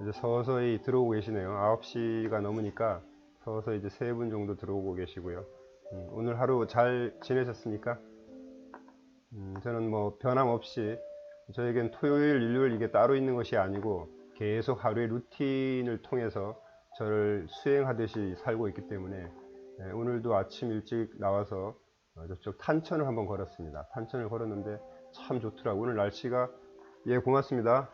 이제 서서히 들어오고 계시네요. 9시가 넘으니까 서서히 이제 3분 정도 들어오고 계시고요. 오늘 하루 잘 지내셨습니까? 저는 뭐 변함없이 저에겐 토요일, 일요일 이게 따로 있는 것이 아니고 계속 하루의 루틴을 통해서 저를 수행하듯이 살고 있기 때문에 오늘도 아침 일찍 나와서 저쪽 탄천을 한번 걸었습니다. 탄천을 걸었는데 참 좋더라고요. 오늘 날씨가 예 고맙습니다.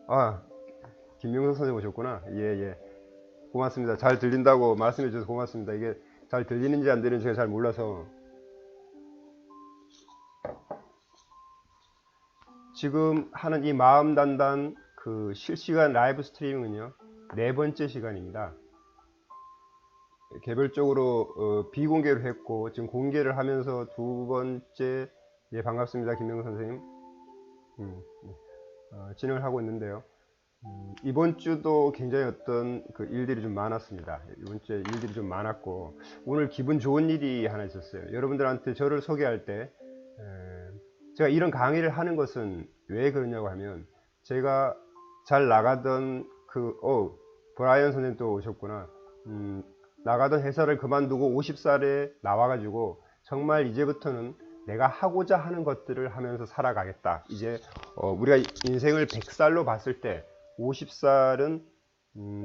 아 김명석 선생님 오셨구나. 예. 고맙습니다. 잘 들린다고 말씀해 주셔서 고맙습니다. 이게 잘 들리는지 안 들리는지 제가 잘 몰라서 지금 하는 이 마음 단단 그 실시간 라이브 스트리밍은요 4번째 시간입니다. 개별적으로 비공개로 했고 지금 공개를 하면서 2번째 예 반갑습니다. 김명석 선생님 진행을 하고 있는데요. 이번 주도 굉장히 어떤 그 일들이 좀 많았습니다. 이번 주에 일들이 좀 많았고 오늘 기분 좋은 일이 하나 있었어요. 여러분들한테 저를 소개할 때 제가 이런 강의를 하는 것은 왜 그러냐고 하면 제가 잘 나가던 브라이언 선생님 또 오셨구나. 나가던 회사를 그만두고 50살에 나와가지고 정말 이제부터는 내가 하고자 하는 것들을 하면서 살아가겠다. 이제 우리가 인생을 100살로 봤을 때 50살은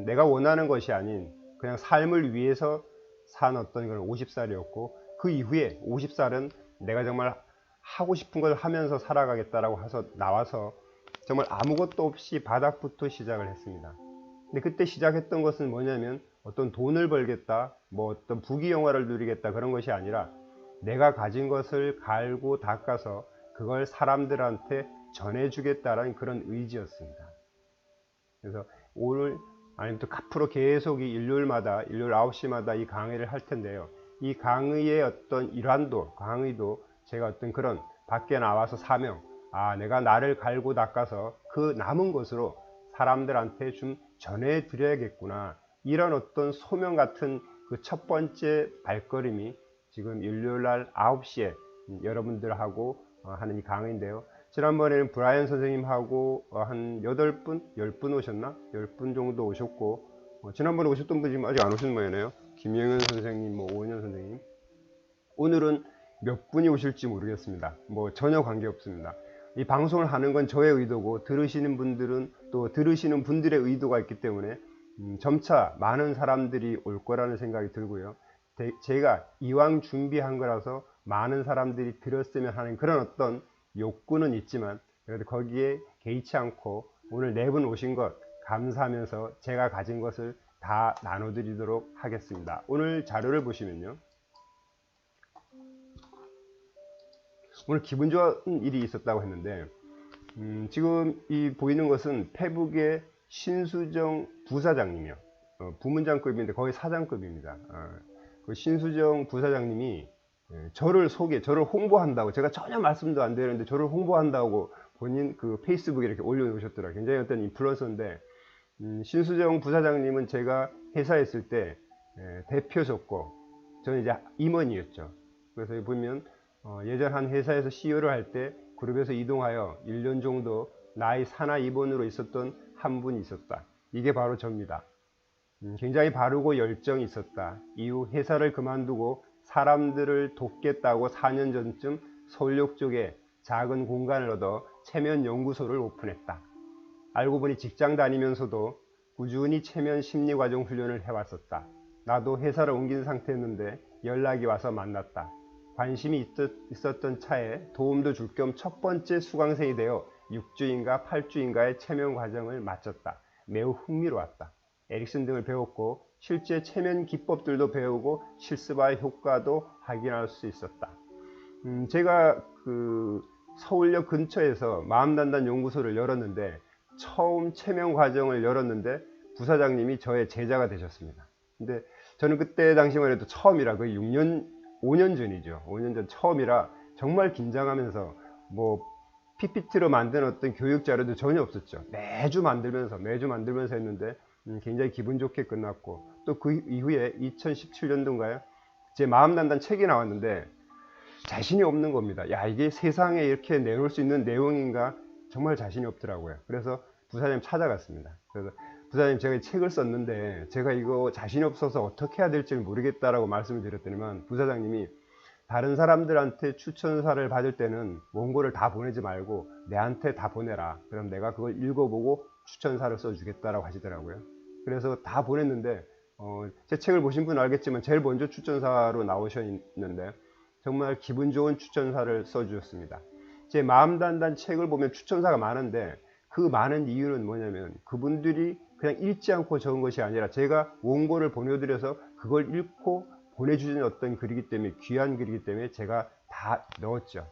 내가 원하는 것이 아닌 그냥 삶을 위해서 산 어떤 그런 50살이었고 그 이후에 50살은 내가 정말 하고 싶은 걸 하면서 살아가겠다라고 해서 나와서 정말 아무것도 없이 바닥부터 시작을 했습니다. 근데 그때 시작했던 것은 뭐냐면 어떤 돈을 벌겠다, 뭐 어떤 부귀영화를 누리겠다 그런 것이 아니라 내가 가진 것을 갈고 닦아서 그걸 사람들한테 전해주겠다라는 그런 의지였습니다. 그래서 오늘 아니면 또 앞으로 계속 이 일요일마다 일요일 9시마다 이 강의를 할 텐데요. 이 강의의 어떤 일환도 강의도 제가 어떤 그런 밖에 나와서 사명 내가 나를 갈고 닦아서 그 남은 것으로 사람들한테 좀 전해드려야겠구나 이런 어떤 소명 같은 그 첫 번째 발걸음이 지금 일요일날 9시에 여러분들하고 하는 이 강의인데요. 지난번에는 브라이언 선생님하고 한 8분, 10분 오셨나? 10분 정도 오셨고 지난번에 오셨던 분이 지금 아직 안 오신 모양이네요. 김영현 선생님, 오은현 선생님. 오늘은 몇 분이 오실지 모르겠습니다. 뭐 전혀 관계없습니다. 이 방송을 하는 건 저의 의도고 들으시는 분들은 또 들으시는 분들의 의도가 있기 때문에 점차 많은 사람들이 올 거라는 생각이 들고요. 제가 이왕 준비한 거라서 많은 사람들이 들었으면 하는 그런 어떤 욕구는 있지만 그래도 거기에 개의치 않고 오늘 4분 오신 것 감사하면서 제가 가진 것을 다 나눠드리도록 하겠습니다. 오늘 자료를 보시면요. 오늘 기분 좋은 일이 있었다고 했는데 지금 이 보이는 것은 페북의 신수정 부사장님이요. 부문장급인데 거의 사장급입니다. 그 신수정 부사장님이 저를 홍보한다고 제가 전혀 말씀도 안 드리는데 저를 홍보한다고 본인 그 페이스북에 이렇게 올려놓으셨더라고요. 굉장히 어떤 인플루언서인데 신수정 부사장님은 제가 회사에 있을 때 대표셨고 저는 이제 임원이었죠. 그래서 보면 예전 한 회사에서 CEO를 할 때 그룹에서 이동하여 1년 정도 나의 산하 입원으로 있었던 한 분이 있었다. 이게 바로 접니다. 굉장히 바르고 열정이 있었다. 이후 회사를 그만두고 사람들을 돕겠다고 4년 전쯤 서울역 쪽에 작은 공간을 얻어 체면 연구소를 오픈했다. 알고 보니 직장 다니면서도 꾸준히 체면 심리과정 훈련을 해왔었다. 나도 회사를 옮긴 상태였는데 연락이 와서 만났다. 관심이 있었던 차에 도움도 줄 겸 첫 번째 수강생이 되어 6주인가 8주인가의 체면 과정을 마쳤다. 매우 흥미로웠다. 에릭슨 등을 배웠고 실제 체면 기법들도 배우고 실습와의 효과도 확인할 수 있었다. 제가 그 서울역 근처에서 마음단단 연구소를 열었는데 처음 체면 과정을 열었는데 부사장님이 저의 제자가 되셨습니다. 근데 저는 그때 당시만 해도 처음이라 거의 5년 전이죠. 5년 전 처음이라 정말 긴장하면서 뭐 PPT로 만든 어떤 교육 자료도 전혀 없었죠. 매주 만들면서 했는데 굉장히 기분 좋게 끝났고 또 그 이후에 2017년도인가요? 제 마음단단 책이 나왔는데 자신이 없는 겁니다. 야 이게 세상에 이렇게 내놓을 수 있는 내용인가? 정말 자신이 없더라고요. 그래서 부사장님 찾아갔습니다. 그래서 부사장님, 제가 이 책을 썼는데 제가 이거 자신이 없어서 어떻게 해야 될지 모르겠다라고 말씀을 드렸더니만, 부사장님이 다른 사람들한테 추천사를 받을 때는 원고를 다 보내지 말고 내한테 다 보내라. 그럼 내가 그걸 읽어보고 추천사를 써주겠다라고 하시더라고요. 그래서 다 보냈는데 제 책을 보신 분은 알겠지만 제일 먼저 추천사로 나오셨는데 정말 기분 좋은 추천사를 써주셨습니다. 제 마음 단단 책을 보면 추천사가 많은데 그 많은 이유는 뭐냐면 그분들이 그냥 읽지 않고 적은 것이 아니라 제가 원고를 보내드려서 그걸 읽고 보내주신 어떤 글이기 때문에, 귀한 글이기 때문에 제가 다 넣었죠.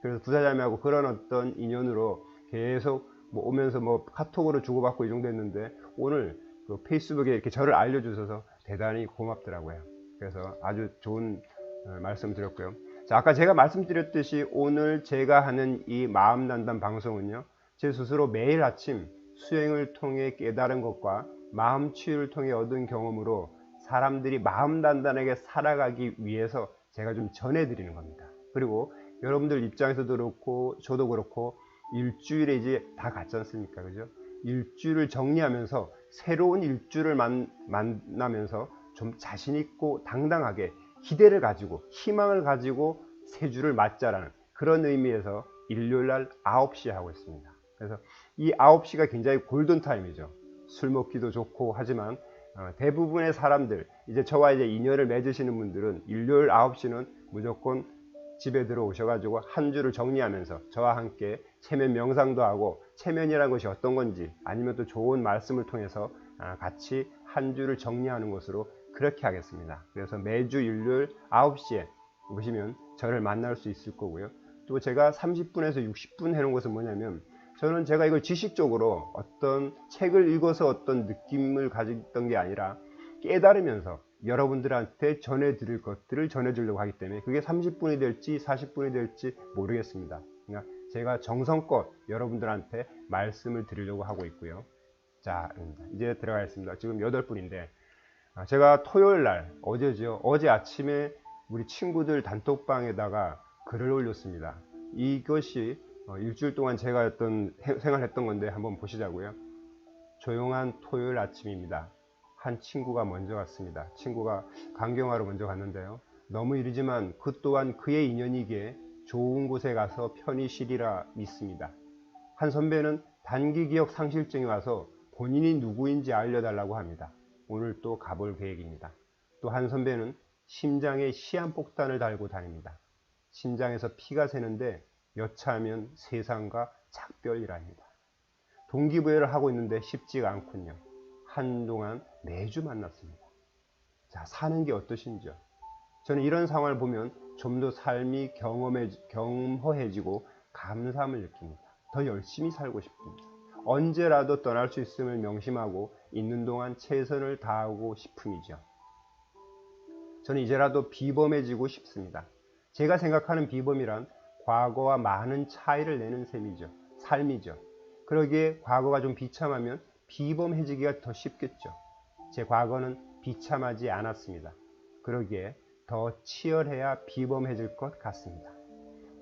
그래서 부사장님하고 그런 어떤 인연으로 계속 오면서 카톡으로 주고받고 이 정도 했는데, 오늘 그 페이스북에 이렇게 저를 알려주셔서 대단히 고맙더라고요. 그래서 아주 좋은 말씀 드렸고요. 자, 아까 제가 말씀드렸듯이 오늘 제가 하는 이 마음 단단 방송은요, 제 스스로 매일 아침 수행을 통해 깨달은 것과 마음 치유를 통해 얻은 경험으로 사람들이 마음 단단하게 살아가기 위해서 제가 좀 전해드리는 겁니다. 그리고 여러분들 입장에서도 그렇고 저도 그렇고 일주일에 이제 다 갔지 않습니까? 그죠? 일주일을 정리하면서 새로운 일주를 만나면서 좀 자신있고 당당하게 기대를 가지고 희망을 가지고 새 주를 맞자라는 그런 의미에서 일요일날 9시에 하고 있습니다. 그래서 이 9시가 굉장히 골든타임이죠. 술 먹기도 좋고 하지만 대부분의 사람들, 이제 저와 이제 인연을 맺으시는 분들은 일요일 9시는 무조건 집에 들어오셔가지고 한 주를 정리하면서 저와 함께 체면 명상도 하고, 체면이라는 것이 어떤 건지 아니면 또 좋은 말씀을 통해서 같이 한 주를 정리하는 것으로 그렇게 하겠습니다. 그래서 매주 일요일 9시에 보시면 저를 만날 수 있을 거고요. 또 제가 30분에서 60분 해놓은 것은 뭐냐면, 저는 제가 이걸 지식적으로 어떤 책을 읽어서 어떤 느낌을 가졌던 게 아니라 깨달으면서 여러분들한테 전해드릴 것들을 전해주려고 하기 때문에 그게 30분이 될지 40분이 될지 모르겠습니다. 그러니까 제가 정성껏 여러분들한테 말씀을 드리려고 하고 있고요. 자, 이제 들어가겠습니다. 지금 8분인데 제가 토요일날, 어제죠. 어제 아침에 우리 친구들 단톡방에다가 글을 올렸습니다. 이것이 일주일 동안 제가 생활했던 건데 한번 보시자고요. 조용한 토요일 아침입니다. 한 친구가 먼저 갔습니다. 친구가 강경화로 먼저 갔는데요. 너무 이르지만 그 또한 그의 인연이기에 좋은 곳에 가서 편히 쉬리라 믿습니다. 한 선배는 단기 기억 상실증이 와서 본인이 누구인지 알려달라고 합니다. 오늘 또 가볼 계획입니다. 또 한 선배는 심장에 시한폭탄을 달고 다닙니다. 심장에서 피가 새는데 여차하면 세상과 작별이랍니다. 동기부여를 하고 있는데 쉽지가 않군요. 한동안 매주 만났습니다. 자, 사는 게 어떠신지요? 저는 이런 상황을 보면 좀 더 삶이 경허해지고 감사함을 느낍니다. 더 열심히 살고 싶습니다. 언제라도 떠날 수 있음을 명심하고 있는 동안 최선을 다하고 싶음이죠. 저는 이제라도 비범해지고 싶습니다. 제가 생각하는 비범이란 과거와 많은 차이를 내는 삶이죠. 그러기에 과거가 좀 비참하면 비범해지기가 더 쉽겠죠. 제 과거는 비참하지 않았습니다. 그러기에 더 치열해야 비범해질 것 같습니다.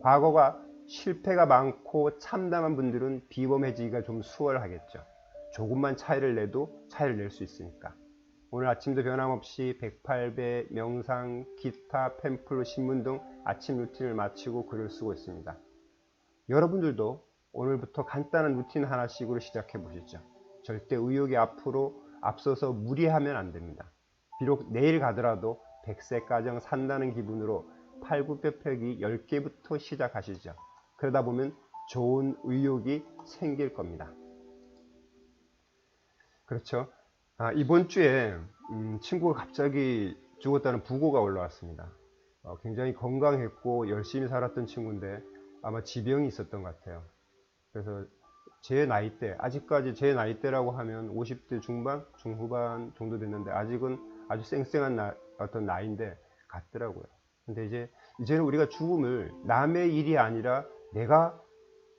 과거가 실패가 많고 참담한 분들은 비범해지기가 좀 수월하겠죠. 조금만 차이를 내도 차이를 낼 수 있으니까. 오늘 아침도 변함없이 108배, 명상, 기타, 팸플, 신문 등 아침 루틴을 마치고 글을 쓰고 있습니다. 여러분들도 오늘부터 간단한 루틴 하나씩으로 시작해 보시죠. 절대 의욕이 앞서서 무리하면 안 됩니다. 비록 내일 가더라도 100세 가정 산다는 기분으로 팔굽혀펴기 10개부터 시작하시죠. 그러다 보면 좋은 의욕이 생길 겁니다. 그렇죠. 이번 주에 친구가 갑자기 죽었다는 부고가 올라왔습니다. 굉장히 건강했고 열심히 살았던 친구인데 아마 지병이 있었던 것 같아요. 그래서 제 나이대, 아직까지 제 나이대라고 하면 50대 중반, 중후반 정도 됐는데 아직은 아주 쌩쌩한 어떤 나이인데 같더라고요. 근데 이제는 우리가 죽음을 남의 일이 아니라 내가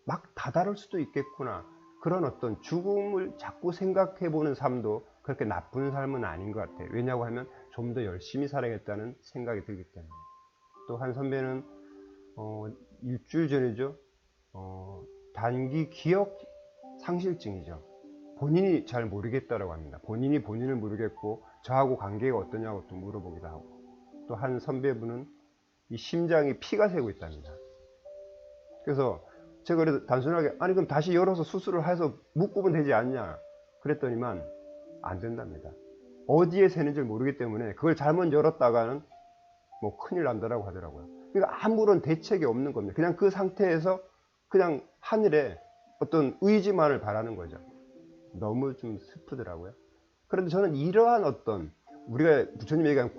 막 다다를 수도 있겠구나, 그런 어떤 죽음을 자꾸 생각해 보는 삶도 그렇게 나쁜 삶은 아닌 것 같아요. 왜냐고 하면 좀 더 열심히 살아야겠다는 생각이 들기 때문에. 또 한 선배는 일주일 전이죠. 단기 기억 상실증이죠. 본인이 잘 모르겠다라고 합니다. 본인이 본인을 모르겠고 저하고 관계가 어떠냐고 또 물어보기도 하고, 또 한 선배분은 이 심장이 피가 새고 있답니다. 그래서 제가 그래도 단순하게 아니 그럼 다시 열어서 수술을 해서 묶으면 되지 않냐 그랬더니만 안 된답니다. 어디에 새는지 모르기 때문에 그걸 잘못 열었다가는 뭐 큰일 난다라고 하더라고요. 그러니까 아무런 대책이 없는 겁니다. 그냥 그 상태에서 그냥 하늘에 어떤 의지만을 바라는 거죠. 너무 좀 슬프더라고요. 그런데 저는 이러한 어떤 우리가 부처님이 얘기한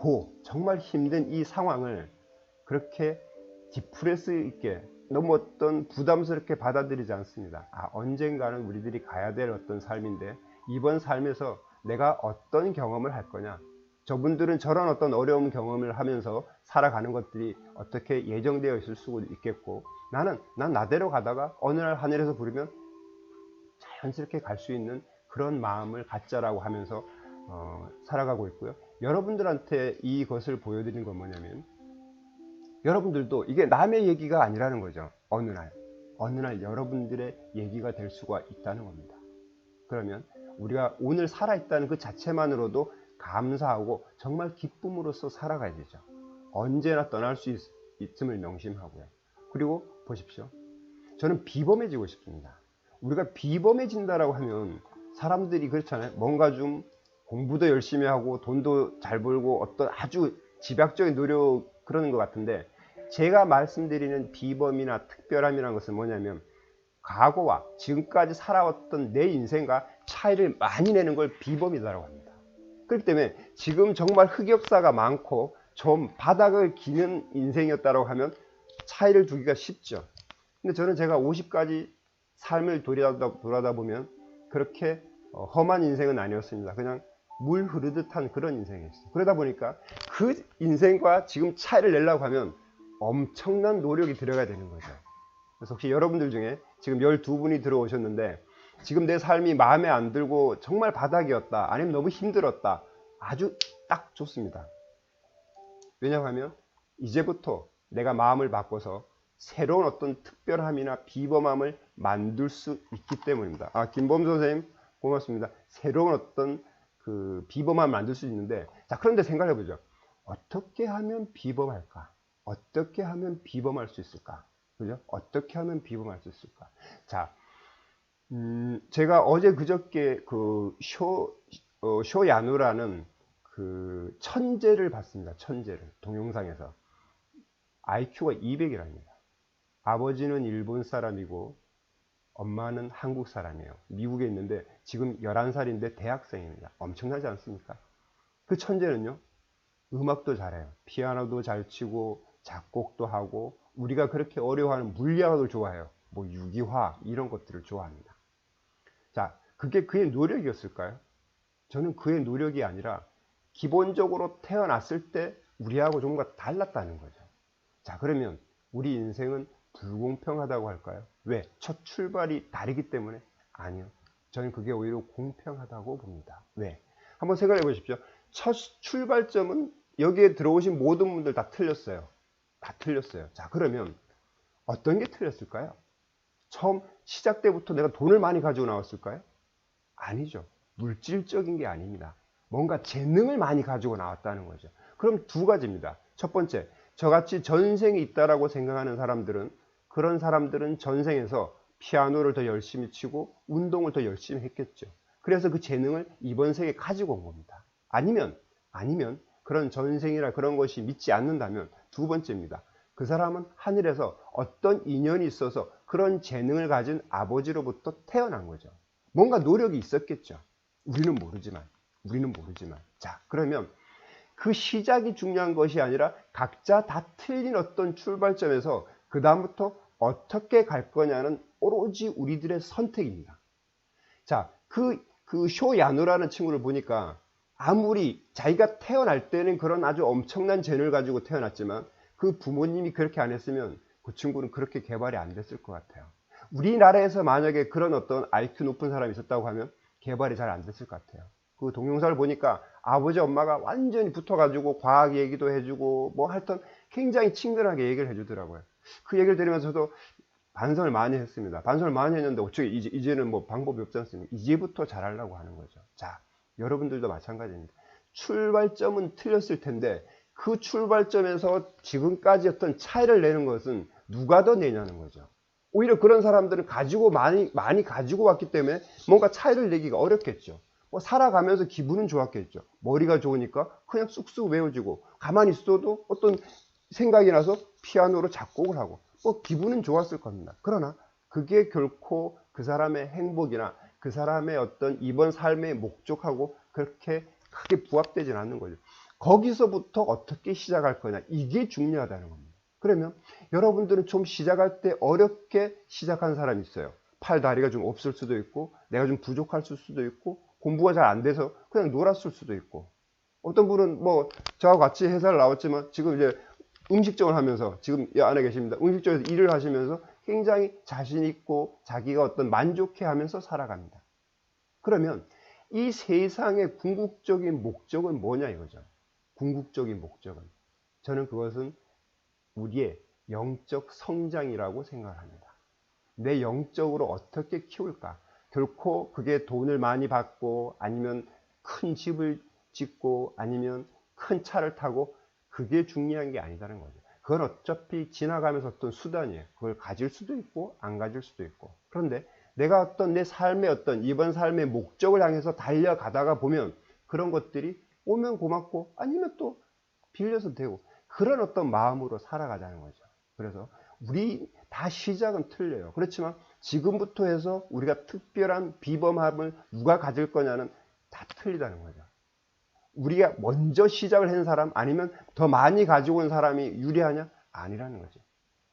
정말 힘든 이 상황을 그렇게 디프레스 있게 너무 어떤 부담스럽게 받아들이지 않습니다. 언젠가는 우리들이 가야 될 어떤 삶인데 이번 삶에서 내가 어떤 경험을 할 거냐, 저분들은 저런 어떤 어려운 경험을 하면서 살아가는 것들이 어떻게 예정되어 있을 수도 있겠고, 난 나대로 가다가 어느 날 하늘에서 부르면 자연스럽게 갈 수 있는 그런 마음을 갖자라고 하면서 살아가고 있고요. 여러분들한테 이것을 보여드리는 건 뭐냐면, 여러분들도 이게 남의 얘기가 아니라는 거죠. 어느 날 여러분들의 얘기가 될 수가 있다는 겁니다. 그러면 우리가 오늘 살아있다는 그 자체만으로도 감사하고 정말 기쁨으로써 살아가야 되죠. 언제나 떠날 수 있음을 명심하고요. 그리고 보십시오. 저는 비범해지고 싶습니다. 우리가 비범해진다라고 하면 사람들이 그렇잖아요. 뭔가 좀 공부도 열심히 하고 돈도 잘 벌고 어떤 아주 집약적인 노력 그러는 것 같은데, 제가 말씀드리는 비범이나 특별함이라는 것은 뭐냐면 과거와 지금까지 살아왔던 내 인생과 차이를 많이 내는 걸 비범이라고 합니다. 그렇기 때문에 지금 정말 흑역사가 많고 좀 바닥을 기는 인생이었다고 하면 차이를 두기가 쉽죠. 근데 저는 제가 50까지 삶을 돌아다 보면 그렇게 험한 인생은 아니었습니다. 그냥 물 흐르듯한 그런 인생이었어요. 그러다 보니까 그 인생과 지금 차이를 내려고 하면 엄청난 노력이 들어가야 되는 거죠. 그래서 혹시 여러분들 중에 지금 12분이 들어오셨는데 지금 내 삶이 마음에 안 들고 정말 바닥이었다, 아니면 너무 힘들었다, 아주 딱 좋습니다. 왜냐하면 이제부터 내가 마음을 바꿔서 새로운 어떤 특별함이나 비범함을 만들 수 있기 때문입니다. 김범 선생님 고맙습니다. 새로운 어떤 그 비범함을 만들 수 있는데, 자, 그런데 생각해 보죠. 어떻게 하면 비범할까? 어떻게 하면 비범할 수 있을까? 그죠? 어떻게 하면 비범할 수 있을까? 자, 제가 어제 그저께 그 쇼야누라는 그 천재를 봤습니다. 천재를 동영상에서. IQ가 200이랍니다. 아버지는 일본 사람이고 엄마는 한국 사람이에요. 미국에 있는데 지금 11살인데 대학생입니다. 엄청나지 않습니까? 그 천재는요, 음악도 잘해요. 피아노도 잘 치고 작곡도 하고, 우리가 그렇게 어려워하는 물리학을 좋아해요. 뭐 유기화 이런 것들을 좋아합니다. 자, 그게 그의 노력이었을까요? 저는 그의 노력이 아니라 기본적으로 태어났을 때 우리하고 조금가 달랐다는 거죠. 자, 그러면 우리 인생은 불공평하다고 할까요? 왜? 첫 출발이 다르기 때문에? 아니요. 저는 그게 오히려 공평하다고 봅니다. 왜? 한번 생각해 보십시오. 첫 출발점은 여기에 들어오신 모든 분들 다 틀렸어요. 다 틀렸어요. 자, 그러면 어떤 게 틀렸을까요? 처음 시작 때부터 내가 돈을 많이 가지고 나왔을까요? 아니죠. 물질적인 게 아닙니다. 뭔가 재능을 많이 가지고 나왔다는 거죠. 그럼 두 가지입니다. 첫 번째, 저같이 전생이 있다라고 생각하는 사람들은, 그런 사람들은 전생에서 피아노를 더 열심히 치고 운동을 더 열심히 했겠죠. 그래서 그 재능을 이번 생에 가지고 온 겁니다. 아니면 그런 전생이나 그런 것이 믿지 않는다면 두 번째입니다. 그 사람은 하늘에서 어떤 인연이 있어서 그런 재능을 가진 아버지로부터 태어난 거죠. 뭔가 노력이 있었겠죠. 우리는 모르지만. 자, 그러면 그 시작이 중요한 것이 아니라 각자 다 틀린 어떤 출발점에서 그 다음부터 어떻게 갈 거냐는 오로지 우리들의 선택입니다. 자, 그 쇼야누라는 친구를 보니까 아무리 자기가 태어날 때는 그런 아주 엄청난 재능을 가지고 태어났지만 그 부모님이 그렇게 안 했으면 그 친구는 그렇게 개발이 안 됐을 것 같아요. 우리나라에서 만약에 그런 어떤 IQ 높은 사람이 있었다고 하면 개발이 잘 안 됐을 것 같아요. 그 동영상을 보니까 아버지 엄마가 완전히 붙어가지고 과학 얘기도 해주고 뭐 하여튼 굉장히 친근하게 얘기를 해주더라고요. 그 얘기를 들으면서 저도 반성을 많이 했습니다. 반성을 많이 했는데 어떻게 이제는 뭐 방법이 없지 않습니까? 이제부터 잘하려고 하는 거죠. 자, 여러분들도 마찬가지입니다. 출발점은 틀렸을 텐데 그 출발점에서 지금까지 어떤 차이를 내는 것은 누가 더 내냐는 거죠. 오히려 그런 사람들은 많이 가지고 왔기 때문에 뭔가 차이를 내기가 어렵겠죠. 뭐 살아가면서 기분은 좋았겠죠. 머리가 좋으니까 그냥 쑥쑥 외워지고 가만히 있어도 어떤 생각이 나서 피아노로 작곡을 하고 뭐 기분은 좋았을 겁니다. 그러나 그게 결코 그 사람의 행복이나 그 사람의 어떤 이번 삶의 목적하고 그렇게 크게 부합되지는 않는 거죠. 거기서부터 어떻게 시작할 거냐, 이게 중요하다는 겁니다. 그러면 여러분들은 좀 시작할 때 어렵게 시작한 사람이 있어요. 팔 다리가 좀 없을 수도 있고 내가 좀 부족할 수도 있고 공부가 잘 안 돼서 그냥 놀았을 수도 있고, 어떤 분은 뭐 저하고 같이 회사를 나왔지만 지금 이제 음식점을 하면서, 지금 이 안에 계십니다. 음식점에서 일을 하시면서 굉장히 자신 있고 자기가 어떤 만족해 하면서 살아갑니다. 그러면 이 세상의 궁극적인 목적은 뭐냐 이거죠. 궁극적인 목적은, 저는 그것은 우리의 영적 성장이라고 생각합니다. 내 영적으로 어떻게 키울까? 결코 그게 돈을 많이 받고 아니면 큰 집을 짓고 아니면 큰 차를 타고 그게 중요한 게 아니다는 거죠. 그건 어차피 지나가면서 어떤 수단이에요. 그걸 가질 수도 있고 안 가질 수도 있고. 그런데 내가 어떤 내 삶의 어떤 이번 삶의 목적을 향해서 달려가다가 보면 그런 것들이 오면 고맙고 아니면 또 빌려서 되고, 그런 어떤 마음으로 살아가자는 거죠. 그래서 우리 다 시작은 틀려요. 그렇지만 지금부터 해서 우리가 특별한 비범함을 누가 가질 거냐는 다 틀리다는 거죠. 우리가 먼저 시작을 한 사람 아니면 더 많이 가지고 온 사람이 유리하냐? 아니라는 거죠.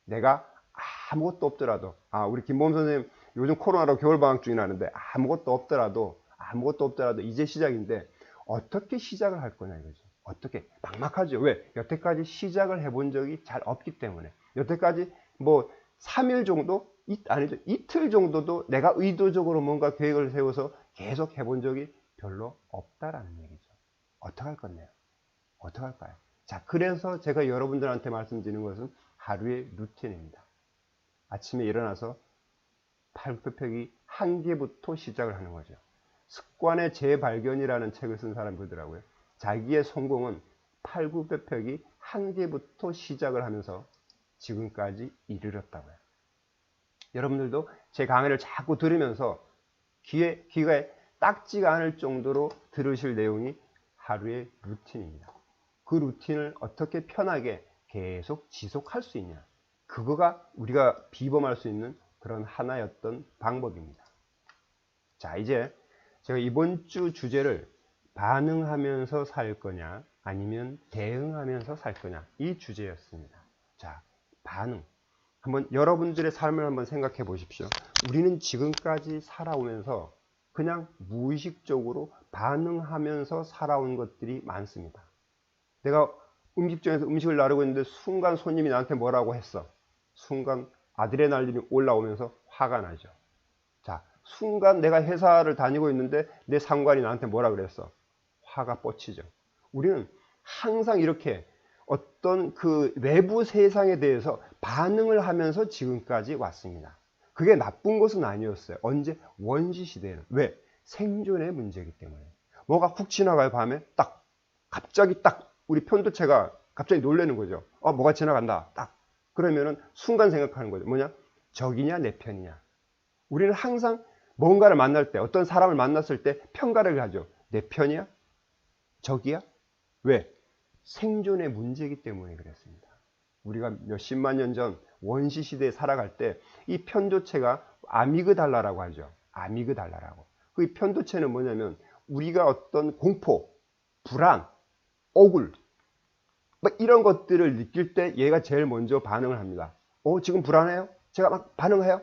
내가 아무것도 없더라도, 우리 김범 선생님 요즘 코로나로 겨울방학 중이라는데 아무것도 없더라도 이제 시작인데 어떻게 시작을 할 거냐 이거죠. 어떻게? 막막하죠. 왜? 여태까지 시작을 해본 적이 잘 없기 때문에. 여태까지 뭐 3일 정도? 아니죠. 이틀 정도도 내가 의도적으로 뭔가 계획을 세워서 계속 해본 적이 별로 없다라는 얘기죠. 어떡할 건데요? 어떡할까요? 자, 그래서 제가 여러분들한테 말씀드리는 것은 하루의 루틴입니다. 아침에 일어나서 팔굽혀펴기 1개부터 시작을 하는 거죠. 습관의 재발견이라는 책을 쓴 사람이 그러더라고요. 자기의 성공은 팔굽혀펴기 1개부터 시작을 하면서 지금까지 이르렀다고요. 여러분들도 제 강의를 자꾸 들으면서 귀에 딱지가 않을 정도로 들으실 내용이 하루의 루틴입니다. 그 루틴을 어떻게 편하게 계속 지속할 수 있냐, 그거가 우리가 비범할 수 있는 그런 하나의 어떤 방법입니다. 자, 이제 제가 이번 주 주제를 반응하면서 살 거냐 아니면 대응하면서 살 거냐, 이 주제였습니다. 자, 반응. 한번 여러분들의 삶을 한번 생각해 보십시오. 우리는 지금까지 살아오면서 그냥 무의식적으로 반응하면서 살아온 것들이 많습니다. 내가 음식점에서 음식을 나르고 있는데 순간 손님이 나한테 뭐라고 했어. 순간 아드레날린이 올라오면서 화가 나죠. 자, 순간 내가 회사를 다니고 있는데 내 상관이 나한테 뭐라 그랬어. 화가 뻗치죠. 우리는 항상 이렇게 어떤 그 외부 세상에 대해서 반응을 하면서 지금까지 왔습니다. 그게 나쁜 것은 아니었어요. 언제? 원시 시대에는. 왜? 생존의 문제이기 때문에. 뭐가 훅 지나가요, 밤에? 갑자기 우리 편도체가 갑자기 놀라는 거죠. 뭐가 지나간다. 그러면은 순간 생각하는 거죠. 뭐냐? 적이냐, 내 편이냐. 우리는 항상 뭔가를 만날 때, 어떤 사람을 만났을 때 평가를 하죠. 내 편이야? 적이야? 왜? 생존의 문제이기 때문에 그랬습니다. 우리가 몇십만 년 전 원시 시대에 살아갈 때 이 편도체가 아미그달라라고 하죠. 아미그달라라고. 그 편도체는 뭐냐면 우리가 어떤 공포, 불안, 억울, 이런 것들을 느낄 때 얘가 제일 먼저 반응을 합니다. 지금 불안해요? 제가 막 반응해요?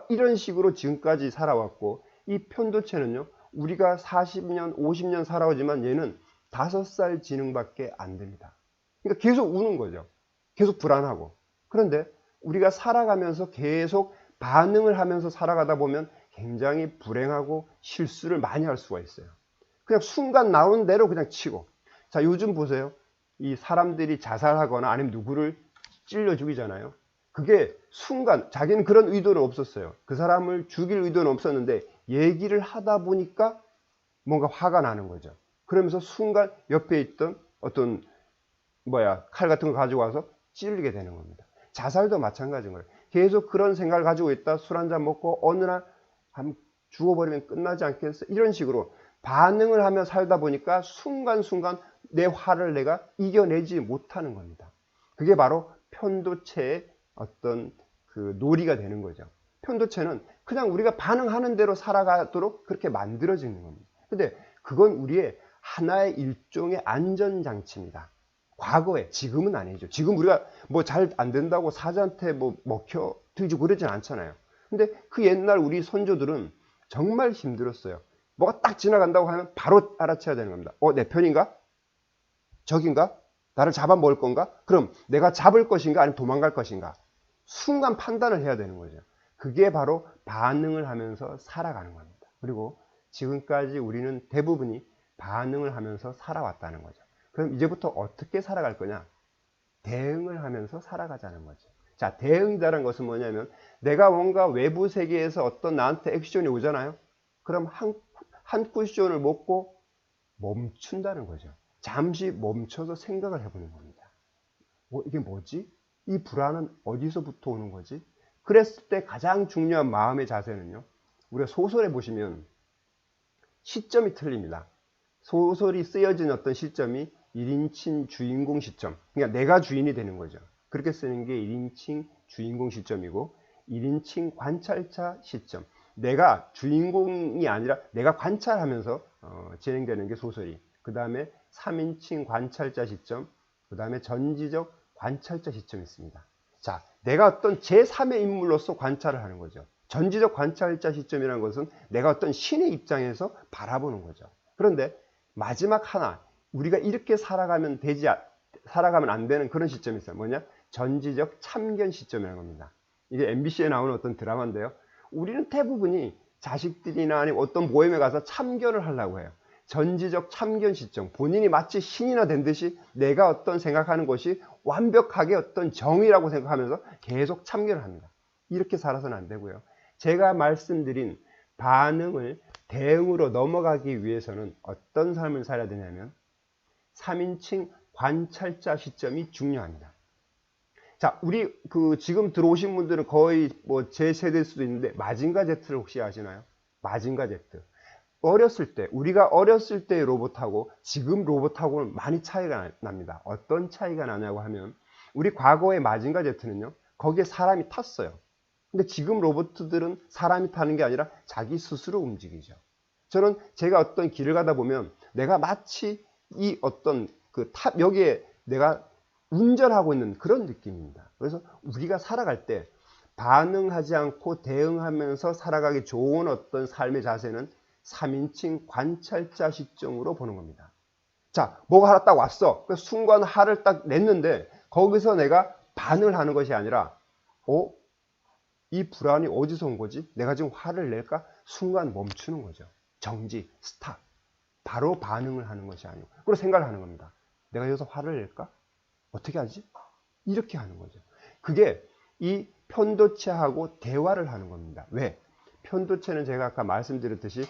이런 식으로 지금까지 살아왔고, 이 편도체는요, 우리가 40년, 50년 살아오지만 얘는 5살 지능밖에 안 됩니다. 그러니까 계속 우는 거죠. 계속 불안하고. 그런데 우리가 살아가면서 계속 반응을 하면서 살아가다 보면 굉장히 불행하고 실수를 많이 할 수가 있어요. 그냥 순간 나온 대로 그냥 치고. 자, 요즘 보세요. 이 사람들이 자살하거나 아니면 누구를 찔러 죽이잖아요. 그게 순간 자기는 그런 의도는 없었어요. 그 사람을 죽일 의도는 없었는데 얘기를 하다 보니까 뭔가 화가 나는 거죠. 그러면서 순간 옆에 있던 어떤 칼 같은 거 가지고 와서 찌르게 되는 겁니다. 자살도 마찬가지인 거예요. 계속 그런 생각을 가지고 있다 술 한잔 먹고 어느 날 죽어버리면 끝나지 않겠어? 이런 식으로 반응을 하며 살다 보니까 순간순간 내 화를 내가 이겨내지 못하는 겁니다. 그게 바로 편도체의 어떤 그 놀이가 되는 거죠. 편도체는 그냥 우리가 반응하는 대로 살아가도록 그렇게 만들어지는 겁니다. 근데 그건 우리의 하나의 일종의 안전장치입니다. 과거에, 지금은 아니죠. 지금 우리가 뭐 잘 안 된다고 사자한테 뭐 먹혀 들지고 그러진 않잖아요. 근데 그 옛날 우리 선조들은 정말 힘들었어요. 뭐가 딱 지나간다고 하면 바로 알아채야 되는 겁니다. 내 편인가? 적인가? 나를 잡아먹을 건가? 그럼 내가 잡을 것인가? 아니면 도망갈 것인가? 순간 판단을 해야 되는 거죠. 그게 바로 반응을 하면서 살아가는 겁니다. 그리고 지금까지 우리는 대부분이 반응을 하면서 살아왔다는 거죠. 그럼 이제부터 어떻게 살아갈 거냐? 대응을 하면서 살아가자는 거죠. 자, 대응이라는 것은 뭐냐면 내가 뭔가 외부 세계에서 어떤 나한테 액션이 오잖아요. 그럼 한 쿠션을 먹고 멈춘다는 거죠. 잠시 멈춰서 생각을 해보는 겁니다. 이게 뭐지? 이 불안은 어디서부터 오는 거지? 그랬을 때 가장 중요한 마음의 자세는요. 우리가 소설에 보시면 시점이 틀립니다. 소설이 쓰여진 어떤 시점이 1인칭 주인공 시점. 그러니까 내가 주인이 되는 거죠. 그렇게 쓰는 게 1인칭 주인공 시점이고 1인칭 관찰자 시점. 내가 주인공이 아니라 내가 관찰하면서 진행되는 게 소설이. 그 다음에 3인칭 관찰자 시점. 그 다음에 전지적 관찰자 시점이 있습니다. 자, 내가 어떤 제3의 인물로서 관찰을 하는 거죠. 전지적 관찰자 시점이라는 것은 내가 어떤 신의 입장에서 바라보는 거죠. 그런데 마지막 하나, 우리가 이렇게 살아가면 안 되는 그런 시점이 있어요. 뭐냐? 전지적 참견 시점이라는 겁니다. 이게 MBC에 나오는 어떤 드라마인데요. 우리는 대부분이 자식들이나 아니면 어떤 모임에 가서 참견을 하려고 해요. 전지적 참견 시점. 본인이 마치 신이나 된 듯이 내가 어떤 생각하는 것이 완벽하게 어떤 정의라고 생각하면서 계속 참견을 합니다. 이렇게 살아서는 안 되고요. 제가 말씀드린 반응을 대응으로 넘어가기 위해서는 어떤 삶을 살아야 되냐면 3인칭 관찰자 시점이 중요합니다. 자, 우리 지금 들어오신 분들은 거의 뭐 제 세대일 수도 있는데 마징가 Z를 혹시 아시나요? 마징가 Z. 우리가 어렸을 때의 로봇하고 지금 로봇하고는 많이 차이가 납니다. 어떤 차이가 나냐고 하면 우리 과거의 마징가 Z는요. 거기에 사람이 탔어요. 근데 지금 로봇들은 사람이 타는 게 아니라 자기 스스로 움직이죠. 저는 제가 어떤 길을 가다 보면 내가 마치 이 어떤 여기에 내가 운전하고 있는 그런 느낌입니다. 그래서 우리가 살아갈 때 반응하지 않고 대응하면서 살아가기 좋은 어떤 삶의 자세는 3인칭 관찰자 시점으로 보는 겁니다. 자, 뭐가 하나 딱 왔어. 그 순간 화를 딱 냈는데 거기서 내가 반응을 하는 것이 아니라 이 불안이 어디서 온 거지? 내가 지금 화를 낼까? 순간 멈추는 거죠. 정지, 스탑. 바로 반응을 하는 것이 아니고 그리고 생각을 하는 겁니다. 내가 여기서 화를 낼까? 어떻게 하지? 이렇게 하는 거죠. 그게 이 편도체하고 대화를 하는 겁니다. 왜? 편도체는 제가 아까 말씀드렸듯이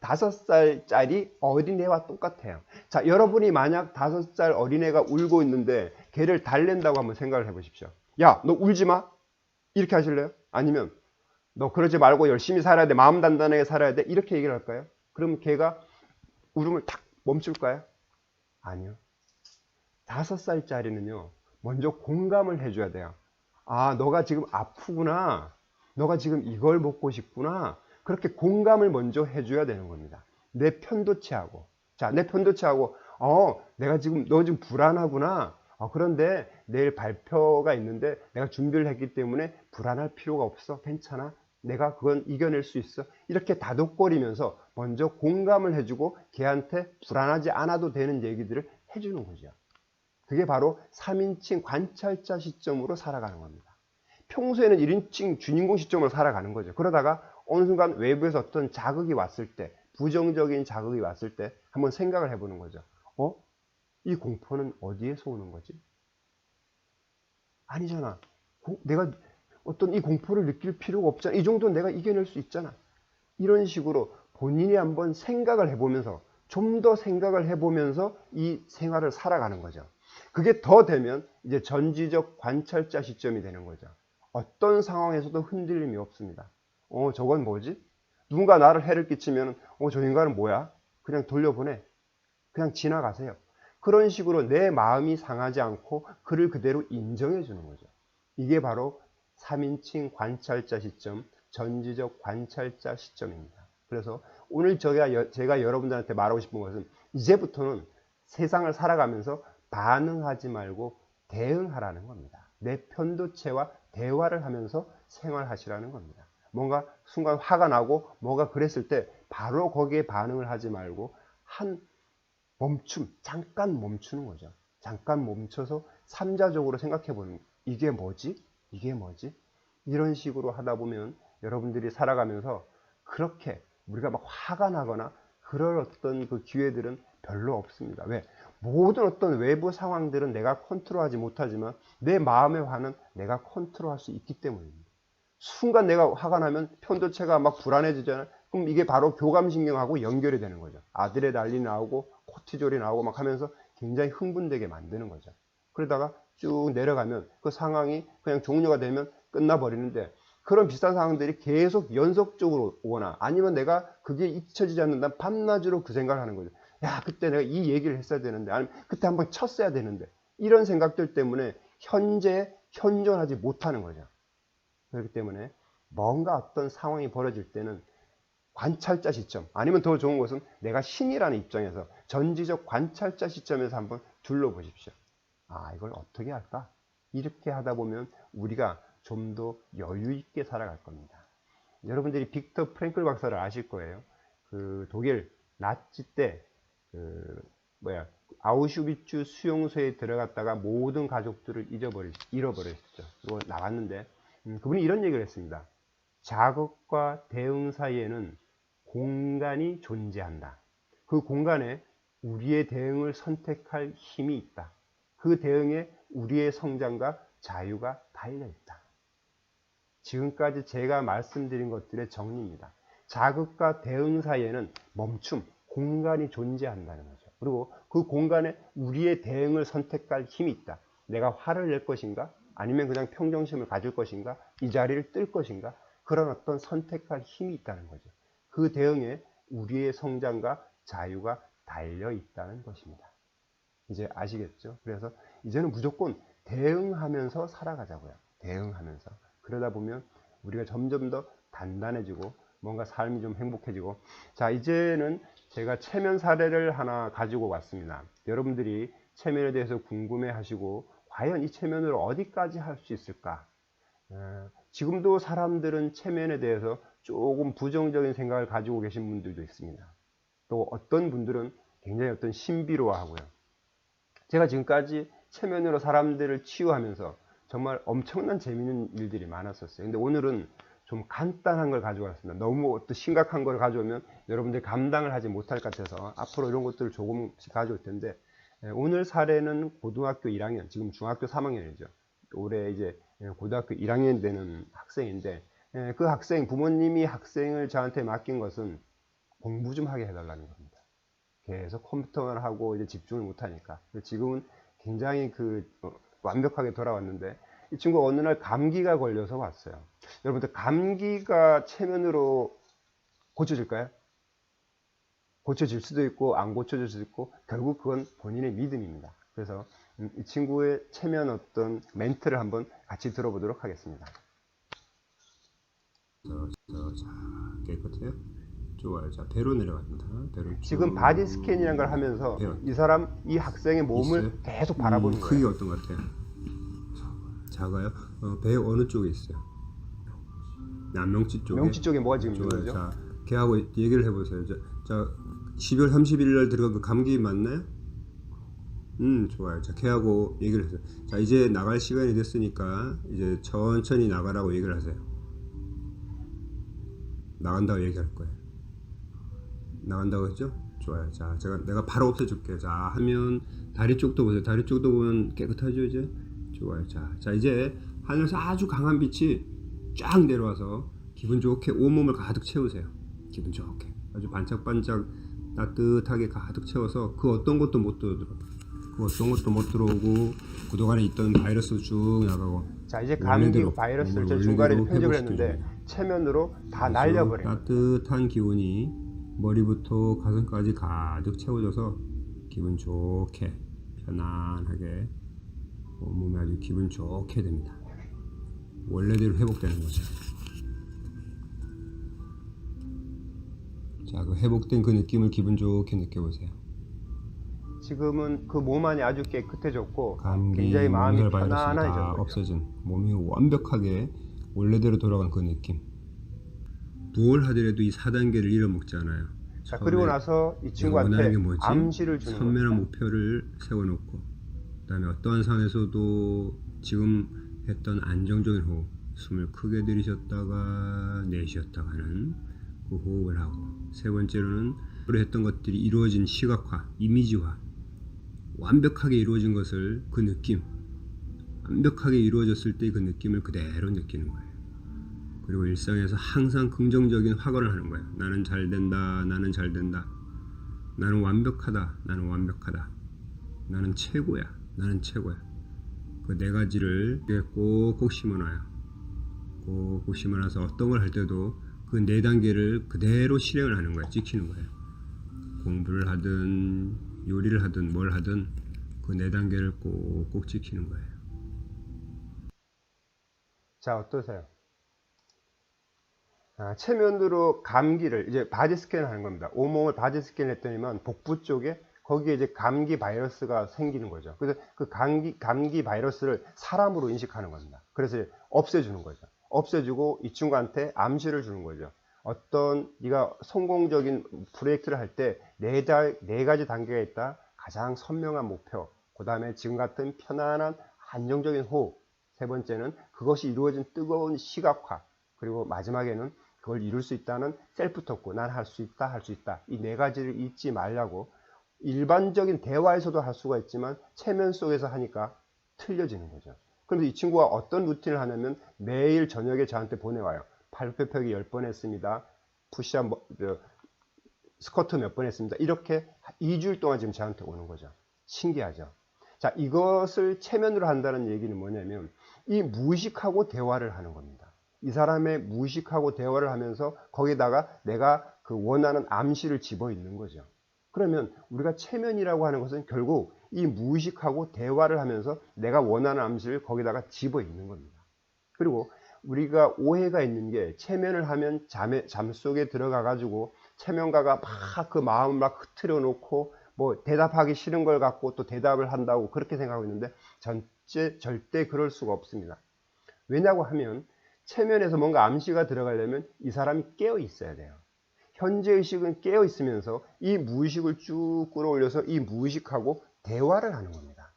5살짜리 어린애와 똑같아요. 자, 여러분이 만약 5살 어린애가 울고 있는데 걔를 달랜다고 한번 생각을 해보십시오. 야, 너 울지 마. 이렇게 하실래요? 아니면 너 그러지 말고 열심히 살아야 돼. 마음 단단하게 살아야 돼. 이렇게 얘기를 할까요? 그럼 걔가 울음을 탁 멈출까요? 아니요. 5살짜리는요. 먼저 공감을 해줘야 돼요. 아, 너가 지금 아프구나. 너가 지금 이걸 먹고 싶구나. 그렇게 공감을 먼저 해줘야 되는 겁니다. 내 편도체하고. 자, 내 편도체하고 너 지금 불안하구나. 그런데 내일 발표가 있는데 내가 준비를 했기 때문에 불안할 필요가 없어. 괜찮아. 내가 그건 이겨낼 수 있어. 이렇게 다독거리면서 먼저 공감을 해주고 걔한테 불안하지 않아도 되는 얘기들을 해주는 거죠. 그게 바로 3인칭 관찰자 시점으로 살아가는 겁니다. 평소에는 1인칭 주인공 시점으로 살아가는 거죠. 그러다가 어느 순간 외부에서 어떤 자극이 왔을 때, 부정적인 자극이 왔을 때 한번 생각을 해보는 거죠. 이 공포는 어디에서 오는 거지? 아니잖아. 내가 어떤 이 공포를 느낄 필요가 없잖아. 이 정도는 내가 이겨낼 수 있잖아. 이런 식으로 본인이 한번 생각을 해보면서, 좀 더 생각을 해보면서 이 생활을 살아가는 거죠. 그게 더 되면 이제 전지적 관찰자 시점이 되는 거죠. 어떤 상황에서도 흔들림이 없습니다. 저건 뭐지? 누군가 나를 해를 끼치면 저 인간은 뭐야? 그냥 돌려보내. 그냥 지나가세요. 그런 식으로 내 마음이 상하지 않고 그를 그대로 인정해 주는 거죠. 이게 바로 3인칭 관찰자 시점, 전지적 관찰자 시점입니다. 그래서 오늘 제가 여러분들한테 말하고 싶은 것은 이제부터는 세상을 살아가면서 반응하지 말고 대응하라는 겁니다. 내 편도체와 대화를 하면서 생활하시라는 겁니다. 뭔가 순간 화가 나고 뭐가 그랬을 때 바로 거기에 반응을 하지 말고 잠깐 멈추는 거죠. 잠깐 멈춰서 삼자적으로 생각해 보는, 이게 뭐지? 이게 뭐지? 이런 식으로 하다 보면 여러분들이 살아가면서 그렇게 우리가 막 화가 나거나 그럴 어떤 그 기회들은 별로 없습니다. 왜? 모든 어떤 외부 상황들은 내가 컨트롤하지 못하지만 내 마음의 화는 내가 컨트롤할 수 있기 때문입니다. 순간 내가 화가 나면 편도체가 막 불안해지잖아요. 그럼 이게 바로 교감신경하고 연결이 되는 거죠. 아드레날린이 나오고 코티졸이 나오고 막 하면서 굉장히 흥분되게 만드는 거죠. 그러다가 쭉 내려가면 그 상황이 그냥 종료가 되면 끝나버리는데, 그런 비슷한 상황들이 계속 연속적으로 오거나 아니면 내가 그게 잊혀지지 않는다, 밤낮으로 그 생각을 하는 거죠. 야, 그때 내가 이 얘기를 했어야 되는데, 아니면 그때 한번 쳤어야 되는데, 이런 생각들 때문에 현재에 현존하지 못하는 거죠. 그렇기 때문에 뭔가 어떤 상황이 벌어질 때는 관찰자 시점, 아니면 더 좋은 것은 내가 신이라는 입장에서 전지적 관찰자 시점에서 한번 둘러보십시오. 이걸 어떻게 할까? 이렇게 하다 보면 우리가 좀 더 여유 있게 살아갈 겁니다. 여러분들이 빅터 프랭클 박사를 아실 거예요. 그 독일 나치 때 아우슈비츠 수용소에 들어갔다가 모든 가족들을 잃어버렸죠. 그리고 나왔는데 그분이 이런 얘기를 했습니다. 자극과 대응 사이에는 공간이 존재한다. 그 공간에 우리의 대응을 선택할 힘이 있다. 그 대응에 우리의 성장과 자유가 달려있다. 지금까지 제가 말씀드린 것들의 정리입니다. 자극과 대응 사이에는 멈춤, 공간이 존재한다는 거죠. 그리고 그 공간에 우리의 대응을 선택할 힘이 있다. 내가 화를 낼 것인가? 아니면 그냥 평정심을 가질 것인가? 이 자리를 뜰 것인가? 그런 어떤 선택할 힘이 있다는 거죠. 그 대응에 우리의 성장과 자유가 달려 있다는 것입니다. 이제 아시겠죠? 그래서 이제는 무조건 대응하면서 살아가자고요. 대응하면서. 그러다 보면 우리가 점점 더 단단해지고 뭔가 삶이 좀 행복해지고. 자, 이제는 제가 체면 사례를 하나 가지고 왔습니다. 여러분들이 체면에 대해서 궁금해 하시고 과연 이 체면을 어디까지 할 수 있을까? 지금도 사람들은 체면에 대해서 조금 부정적인 생각을 가지고 계신 분들도 있습니다. 또 어떤 분들은 굉장히 어떤 신비로워하고요. 제가 지금까지 체면으로 사람들을 치유하면서 정말 엄청난 재미있는 일들이 많았었어요. 근데 오늘은 좀 간단한 걸 가지고 왔습니다. 너무 또 심각한 걸 가져오면 여러분들이 감당을 하지 못할 것 같아서 앞으로 이런 것들을 조금씩 가져올 텐데, 오늘 사례는 고등학교 1학년, 지금 중학교 3학년이죠. 올해 이제 고등학교 1학년 되는 학생인데, 그 학생, 부모님이 학생을 저한테 맡긴 것은 공부 좀 하게 해달라는 겁니다. 계속 컴퓨터만 하고 이제 집중을 못하니까. 지금은 굉장히 완벽하게 돌아왔는데, 이 친구가 어느 날 감기가 걸려서 왔어요. 여러분들, 감기가 체면으로 고쳐질까요? 고쳐질 수도 있고 안 고쳐질 수도 있고, 결국 그건 본인의 믿음입니다. 그래서 이 친구의 체면 어떤 멘트를 한번 같이 들어보도록 하겠습니다. 깨끗해요? 좋아요. 자, 배로 내려갑니다. 배로 지금 바디 스캔이라는 걸 하면서 배로. 이 학생의 몸을 있어요? 계속 바라보는 거예요. 크기가 어떤 것 같아요? 작아요? 배 어느 쪽에 있어요? 명치 쪽에? 명치 쪽에 뭐가 지금 있는 거죠? 자, 걔하고 얘기를 해보세요. 자, 12월 30일 날 들어간 그 감기 맞나요? 좋아요. 자, 걔하고 얘기를 하세요. 자, 이제 나갈 시간이 됐으니까 이제 천천히 나가라고 얘기를 하세요. 나간다고 얘기할 거예요. 나간다고 했죠? 좋아요. 자, 내가 바로 없애줄게요. 자, 하면 다리 쪽도 보세요. 다리 쪽도 보면 깨끗하죠, 이제? 좋아요. 자 이제 하늘에서 아주 강한 빛이 쫙 내려와서 기분 좋게 온몸을 가득 채우세요. 기분 좋게 아주 반짝반짝 따뜻하게 가득 채워서 그 어떤 것도 못 들어오고 그동안에 있던 바이러스 쭉 나가고. 자 이제 감기 바이러스를 저 중간에 편집을 했는데 체면으로 다 날려버려요. 따뜻한 기운이 머리부터 가슴까지 가득 채워져서 기분 좋게 편안하게 몸이 아주 기분 좋게 됩니다. 원래대로 회복되는 거죠. 자, 그 회복된 그 느낌을 기분 좋게 느껴보세요. 지금은 그 몸 안이 아주 깨끗해졌고 감기, 굉장히 마음이 편안해졌어요. 없어진 몸이 완벽하게 원래대로 돌아간 그 느낌. 뭘 하더라도 이 4단계를 잃어먹지 않아요. 자, 그리고 나서 이 친구한테 암시를 주는 거예요. 선명한 목표를 세워놓고 그 다음에 어떠한 상황에서도 지금 했던 안정적인 호흡, 숨을 크게 들이셨다가 내쉬었다가 하는 그 호흡을 하고, 세 번째로는 했던 것들이 이루어진 시각화, 이미지화, 완벽하게 이루어진 것을 그 느낌, 완벽하게 이루어졌을 때 그 느낌을 그대로 느끼는 거예요. 그리고 일상에서 항상 긍정적인 확언을 하는 거예요. 나는 잘 된다, 나는 잘 된다, 나는 완벽하다, 나는 완벽하다, 나는 최고야, 나는 최고야. 그 네 가지를 꼭꼭 심어놔요. 꼭꼭 심어놔서 어떤 걸 할 때도 그 네 단계를 그대로 실행을 하는 거예요. 지키는 거예요. 공부를 하든 요리를 하든 뭘 하든 그 네 단계를 꼭꼭 지키는 거예요. 자, 어떠세요? 체면으로 감기를 이제 바디 스캔을 하는 겁니다. 온몸을 바디 스캔을 했더니만 복부 쪽에 거기에 이제 감기 바이러스가 생기는 거죠. 그래서 그 감기 바이러스를 사람으로 인식하는 겁니다. 그래서 없애주는 거죠. 없애주고 이 친구한테 암시를 주는 거죠. 어떤 네가 성공적인 프로젝트를 할 때 네 가지 단계가 있다. 가장 선명한 목표, 그 다음에 지금 같은 편안한 안정적인 호흡, 세 번째는 그것이 이루어진 뜨거운 시각화, 그리고 마지막에는 그걸 이룰 수 있다는 셀프 토크, 난 할 수 있다, 할 수 있다. 이 네 가지를 잊지 말라고. 일반적인 대화에서도 할 수가 있지만 체면 속에서 하니까 틀려지는 거죠. 그런데 이 친구가 어떤 루틴을 하냐면 매일 저녁에 저한테 보내와요. 팔굽혀 펴기 10번 했습니다. 푸시업 스쿼트 몇 번 했습니다. 이렇게 2주일 동안 지금 저한테 오는 거죠. 신기하죠. 자, 이것을 체면으로 한다는 얘기는 뭐냐면 이 무의식하고 대화를 하는 겁니다. 이 사람의 무의식하고 대화를 하면서 거기다가 내가 그 원하는 암시를 집어 있는 거죠. 그러면 우리가 체면이라고 하는 것은 결국 이 무의식하고 대화를 하면서 내가 원하는 암시를 거기다가 집어 있는 겁니다. 그리고 우리가 오해가 있는 게 체면을 하면 잠 속에 들어가 가지고 체면가가 막 그 마음을 막 흐트려 놓고 뭐 대답하기 싫은 걸 갖고 또 대답을 한다고 그렇게 생각하고 있는데 절대 그럴 수가 없습니다. 왜냐고 하면 체면에서 뭔가 암시가 들어가려면 이 사람이 깨어 있어야 돼요. 현재의식은 깨어 있으면서 이 무의식을 쭉 끌어올려서 이 무의식하고 대화를 하는 겁니다.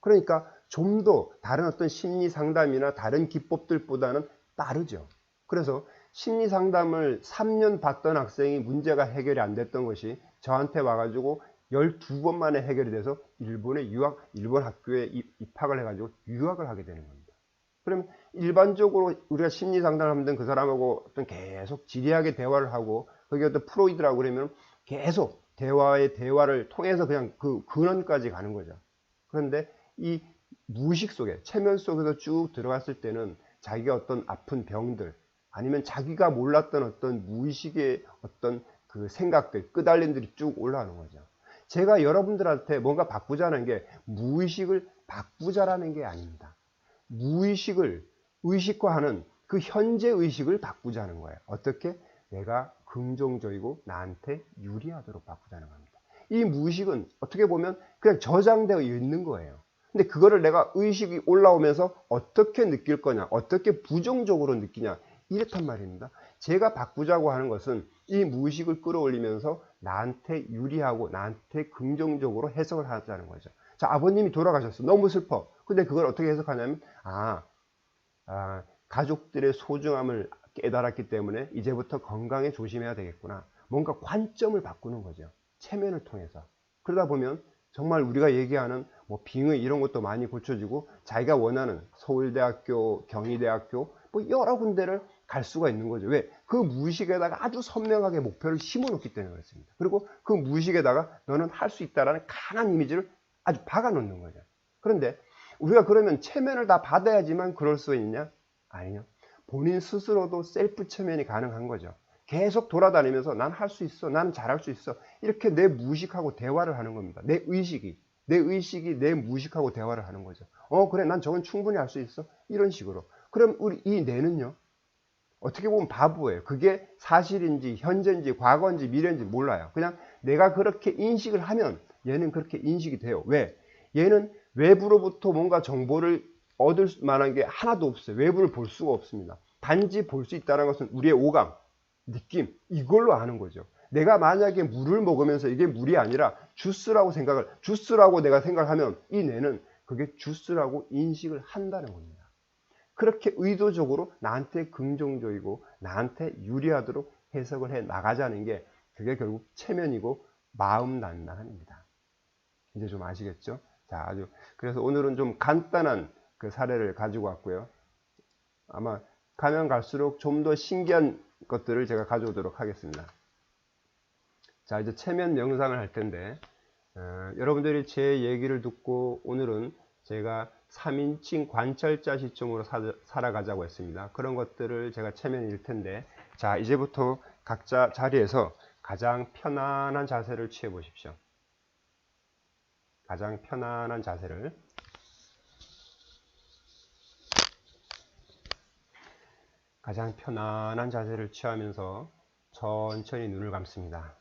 그러니까 좀 더 다른 어떤 심리 상담이나 다른 기법들보다는 빠르죠. 그래서 심리 상담을 3년 받던 학생이 문제가 해결이 안 됐던 것이 저한테 와가지고 12번 만에 해결이 돼서 일본 학교에 입학을 해가지고 유학을 하게 되는 겁니다. 그럼 일반적으로 우리가 심리 상담을 하면 그 사람하고 어떤 계속 지리하게 대화를 하고 그게 어떤 프로이드라고 그러면 계속 대화를 통해서 그냥 그 근원까지 가는 거죠. 그런데 이 무의식 속에, 체면 속에서 쭉 들어갔을 때는 자기가 어떤 아픈 병들, 아니면 자기가 몰랐던 어떤 무의식의 어떤 그 생각들, 끄달림들이 쭉 올라오는 거죠. 제가 여러분들한테 뭔가 바꾸자는 게 무의식을 바꾸자라는 게 아닙니다. 무의식을 의식화하는 그 현재 의식을 바꾸자는 거예요. 어떻게? 내가 긍정적이고 나한테 유리하도록 바꾸자는 겁니다. 이 무의식은 어떻게 보면 그냥 저장되어 있는 거예요. 근데 그거를 내가 의식이 올라오면서 어떻게 느낄 거냐, 어떻게 부정적으로 느끼냐, 이렇단 말입니다. 제가 바꾸자고 하는 것은 이 무의식을 끌어올리면서 나한테 유리하고 나한테 긍정적으로 해석을 하자는 거죠. 자, 아버님이 돌아가셨어. 너무 슬퍼. 근데 그걸 어떻게 해석하냐면 가족들의 소중함을 깨달았기 때문에 이제부터 건강에 조심해야 되겠구나. 뭔가 관점을 바꾸는 거죠. 체면을 통해서. 그러다 보면 정말 우리가 얘기하는 뭐 빙의 이런 것도 많이 고쳐지고 자기가 원하는 서울대학교, 경희대학교 뭐 여러 군데를 갈 수가 있는 거죠. 왜? 그 무의식에다가 아주 선명하게 목표를 심어놓기 때문에 그렇습니다. 그리고 그 무의식에다가 너는 할 수 있다라는 강한 이미지를 아주 박아놓는 거죠. 그런데 우리가 그러면 체면을 다 받아야지만 그럴 수 있냐? 아니요. 본인 스스로도 셀프 체면이 가능한 거죠. 계속 돌아다니면서 난 할 수 있어, 난 잘할 수 있어, 이렇게 내 무의식하고 대화를 하는 겁니다. 내 의식이 내 무의식하고 대화를 하는 거죠. 그래, 난 저건 충분히 할 수 있어, 이런 식으로. 그럼 우리 이 뇌는요, 어떻게 보면 바보예요. 그게 사실인지 현재인지 과거인지 미래인지 몰라요. 그냥 내가 그렇게 인식을 하면 얘는 그렇게 인식이 돼요. 왜? 얘는 외부로부터 뭔가 정보를 얻을 만한 게 하나도 없어요. 외부를 볼 수가 없습니다. 단지 볼 수 있다는 것은 우리의 오감, 느낌, 이걸로 아는 거죠. 내가 만약에 물을 먹으면서 이게 물이 아니라 주스라고 내가 생각하면 이 뇌는 그게 주스라고 인식을 한다는 겁니다. 그렇게 의도적으로 나한테 긍정적이고 나한테 유리하도록 해석을 해 나가자는 게 그게 결국 체면이고 마음 단단함입니다. 이제 좀 아시겠죠? 자, 그래서 오늘은 좀 간단한 그 사례를 가지고 왔고요. 아마 가면 갈수록 좀 더 신기한 것들을 제가 가져오도록 하겠습니다. 자, 이제 체면 명상을 할 텐데, 여러분들이 제 얘기를 듣고 오늘은 제가 3인칭 관찰자 시점으로 살아가자고 했습니다. 그런 것들을 제가 체면일 텐데, 자, 이제부터 각자 자리에서 가장 편안한 자세를 취해 보십시오. 가장 편안한 자세를. 가장 편안한 자세를 취하면서 천천히 눈을 감습니다.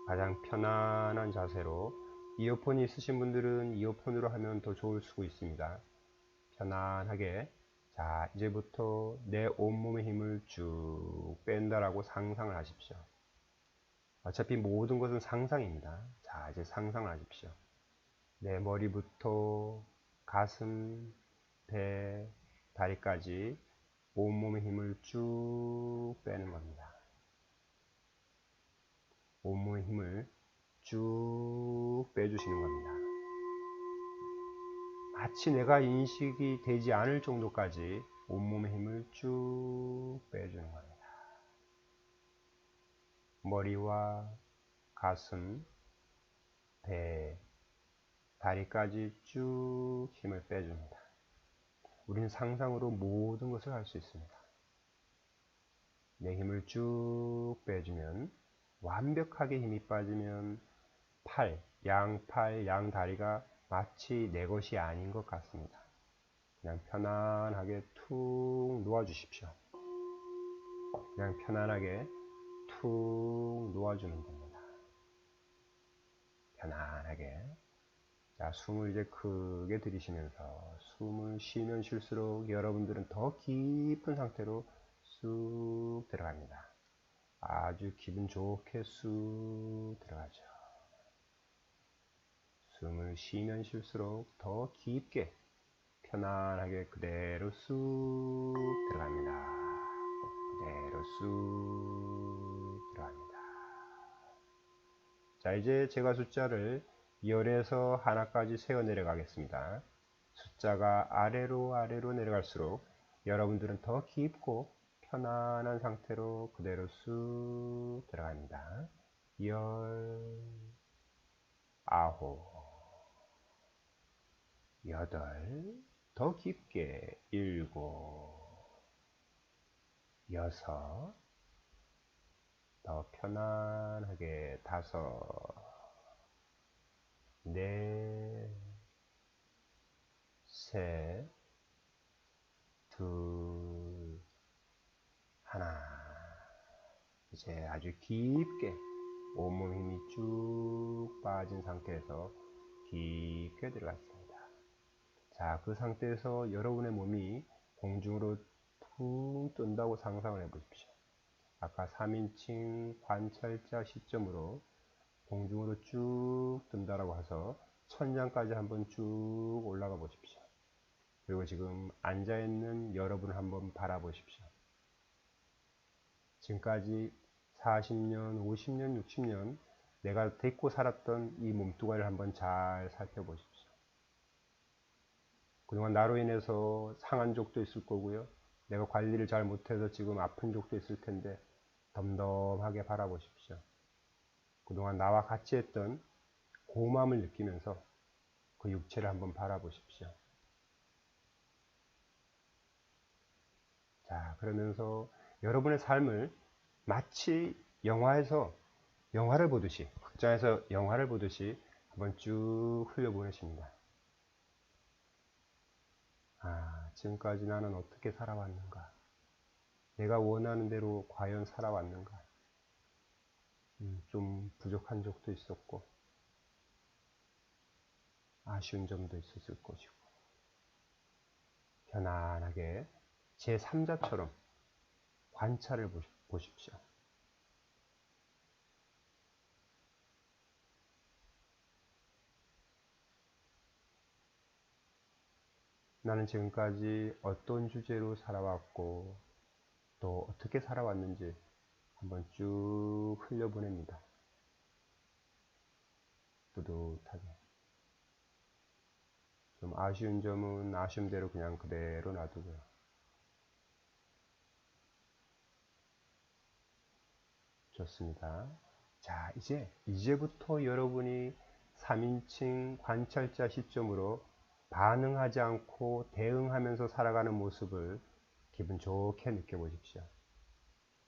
가장 편안한 자세로, 이어폰이 있으신 분들은 이어폰으로 하면 더 좋을 수도 있습니다. 편안하게. 자, 이제부터 내 온몸의 힘을 쭉 뺀다라고 상상을 하십시오. 어차피 모든 것은 상상입니다. 자, 이제 상상을 하십시오. 내 머리부터 가슴, 배, 다리까지 온몸의 힘을 쭉 빼는 겁니다. 온몸의 힘을 쭉 빼주시는 겁니다. 마치 내가 인식이 되지 않을 정도까지 온몸의 힘을 쭉 빼주는 겁니다. 머리와 가슴, 배, 다리까지 쭉 힘을 빼줍니다. 우리는 상상으로 모든 것을 할 수 있습니다. 내 힘을 쭉 빼주면, 완벽하게 힘이 빠지면 양팔, 양다리가 마치 내 것이 아닌 것 같습니다. 그냥 편안하게 툭 놓아주십시오. 그냥 편안하게 툭 놓아주면 됩니다. 편안하게. 자, 숨을 이제 크게 들이쉬면서 숨을 쉬면 쉴수록 여러분들은 더 깊은 상태로 쑥 들어갑니다. 아주 기분 좋게 쑥 들어가죠. 숨을 쉬면 쉴수록 더 깊게 편안하게 그대로 쑥 들어갑니다. 그대로 쑥 들어갑니다. 자, 이제 제가 숫자를 10에서 하나까지 세어 내려가겠습니다. 숫자가 아래로 내려갈수록 여러분들은 더 깊고 편안한 상태로 그대로 쑥 들어갑니다. 10, 9, 8, 더 깊게 7, 6, 더 편안하게 5, 4, 3, 2, 1. 이제 아주 깊게 온몸 힘이 쭉 빠진 상태에서 깊게 들어갔습니다. 자, 그 상태에서 여러분의 몸이 공중으로 푹 뜬다고 상상을 해 보십시오. 아까 3인칭 관찰자 시점으로 공중으로 쭉 뜬다라고 해서 천장까지 한번 쭉 올라가 보십시오. 그리고 지금 앉아있는 여러분을 한번 바라보십시오. 지금까지 40년, 50년, 60년 내가 데리고 살았던 이 몸뚱아리를 한번 잘 살펴보십시오. 그동안 나로 인해서 상한 적도 있을 거고요. 내가 관리를 잘 못해서 지금 아픈 적도 있을 텐데 덤덤하게 바라보십시오. 그동안 나와 같이 했던 고마움을 느끼면서 그 육체를 한번 바라보십시오. 자, 그러면서 여러분의 삶을 마치 영화를 보듯이, 극장에서 영화를 보듯이 한번 쭉 흘려보내십니다. 아, 지금까지 나는 어떻게 살아왔는가? 내가 원하는 대로 과연 살아왔는가? 좀 부족한 적도 있었고, 아쉬운 점도 있었을 것이고, 편안하게 제3자처럼 관찰을 보십시오. 나는 지금까지 어떤 주제로 살아왔고, 또 어떻게 살아왔는지 한번 쭉 흘려보냅니다. 뿌듯하게. 좀 아쉬운 점은 아쉬움대로 그냥 그대로 놔두고요. 좋습니다. 자, 이제부터 여러분이 3인칭 관찰자 시점으로 반응하지 않고 대응하면서 살아가는 모습을 기분 좋게 느껴보십시오.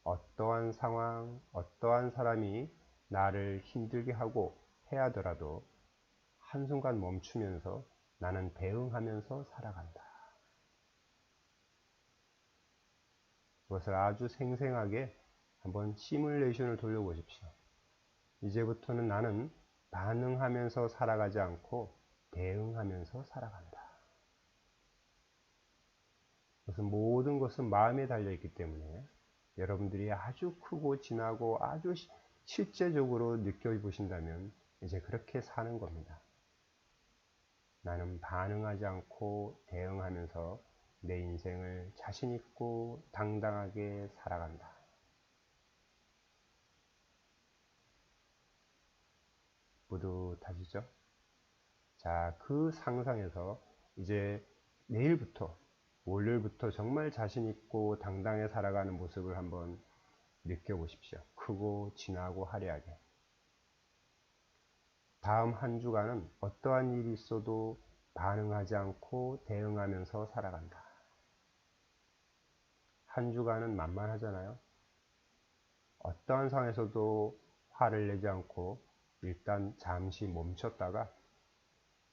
어떠한 상황, 어떠한 사람이 나를 힘들게 하고 해하더라도 한순간 멈추면서 나는 대응하면서 살아간다. 그것을 아주 생생하게 한번 시뮬레이션을 돌려보십시오. 이제부터는 나는 반응하면서 살아가지 않고 대응하면서 살아간다. 그것은 모든 것은 마음에 달려있기 때문에 여러분들이 아주 크고 진하고 아주 실제적으로 느껴보신다면 이제 그렇게 사는 겁니다. 나는 반응하지 않고 대응하면서 내 인생을 자신있고 당당하게 살아간다. 뿌듯하시죠? 자, 그 상상에서 이제 내일부터, 월요일부터 정말 자신있고 당당히 살아가는 모습을 한번 느껴보십시오. 크고 진하고 화려하게. 다음 한 주간은 어떠한 일이 있어도 반응하지 않고 대응하면서 살아간다. 한 주간은 만만하잖아요. 어떠한 상황에서도 화를 내지 않고 일단 잠시 멈췄다가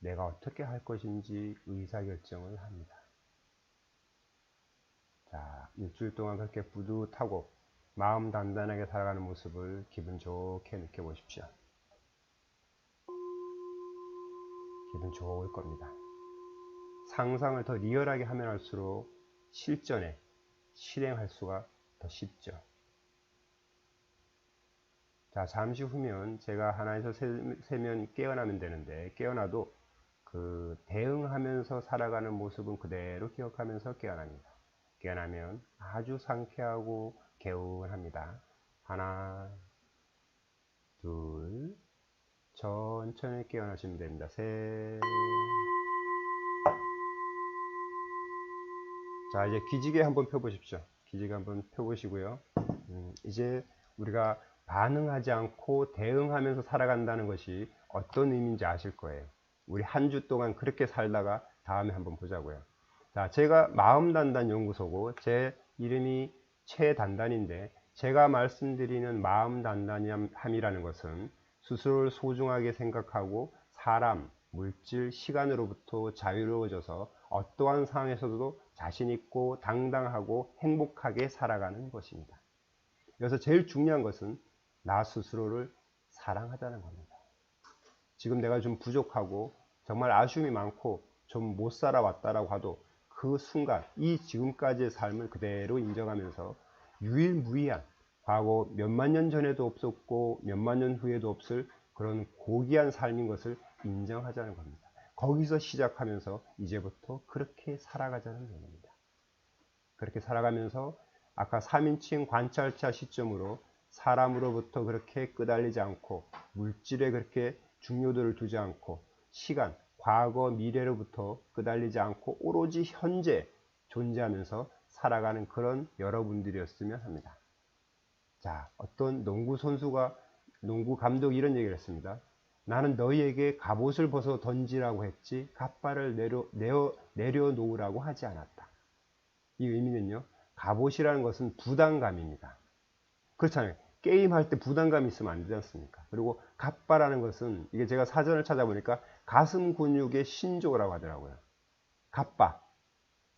내가 어떻게 할 것인지 의사결정을 합니다. 자, 일주일 동안 그렇게 뿌듯하고 마음 단단하게 살아가는 모습을 기분 좋게 느껴보십시오. 기분 좋을 겁니다. 상상을 더 리얼하게 하면 할수록 실전에 실행할 수가 더 쉽죠. 자, 잠시 후면 제가 하나에서 세면 깨어나면 되는데, 깨어나도 그 대응하면서 살아가는 모습은 그대로 기억하면서 깨어납니다. 깨어나면 아주 상쾌하고 개운합니다. 하나, 둘, 천천히 깨어나시면 됩니다. 셋. 자, 이제 기지개 한번 펴보십시오. 기지개 한번 펴보시고요. 이제 우리가 반응하지 않고 대응하면서 살아간다는 것이 어떤 의미인지 아실 거예요. 우리 한 주 동안 그렇게 살다가 다음에 한번 보자고요. 자, 제가 마음단단 연구소고 제 이름이 최단단인데, 제가 말씀드리는 마음단단함이라는 것은 스스로를 소중하게 생각하고 사람, 물질, 시간으로부터 자유로워져서 어떠한 상황에서도 자신있고 당당하고 행복하게 살아가는 것입니다. 그래서 제일 중요한 것은 나 스스로를 사랑하자는 겁니다. 지금 내가 좀 부족하고 정말 아쉬움이 많고 좀 못 살아왔다라고 하도 그 순간 이 지금까지의 삶을 그대로 인정하면서 유일무이한 과거 몇만 년 전에도 없었고 몇만 년 후에도 없을 그런 고귀한 삶인 것을 인정하자는 겁니다. 거기서 시작하면서 이제부터 그렇게 살아가자는 얘기입니다. 그렇게 살아가면서 아까 3인칭 관찰자 시점으로 사람으로부터 그렇게 끄달리지 않고 물질에 그렇게 중요도를 두지 않고 시간, 과거, 미래로부터 끄달리지 않고 오로지 현재 존재하면서 살아가는 그런 여러분들이었으면 합니다. 자, 어떤 농구 선수가, 농구 감독이 이런 얘기를 했습니다. 나는 너희에게 갑옷을 벗어 던지라고 했지 갑발을 내려놓으라고 하지 않았다. 이 의미는요, 갑옷이라는 것은 부담감입니다. 그렇잖아요. 게임할 때 부담감이 있으면 안 되지 않습니까? 그리고 갑바라는 것은, 이게 제가 사전을 찾아보니까 가슴 근육의 신조라고 하더라고요. 갑바,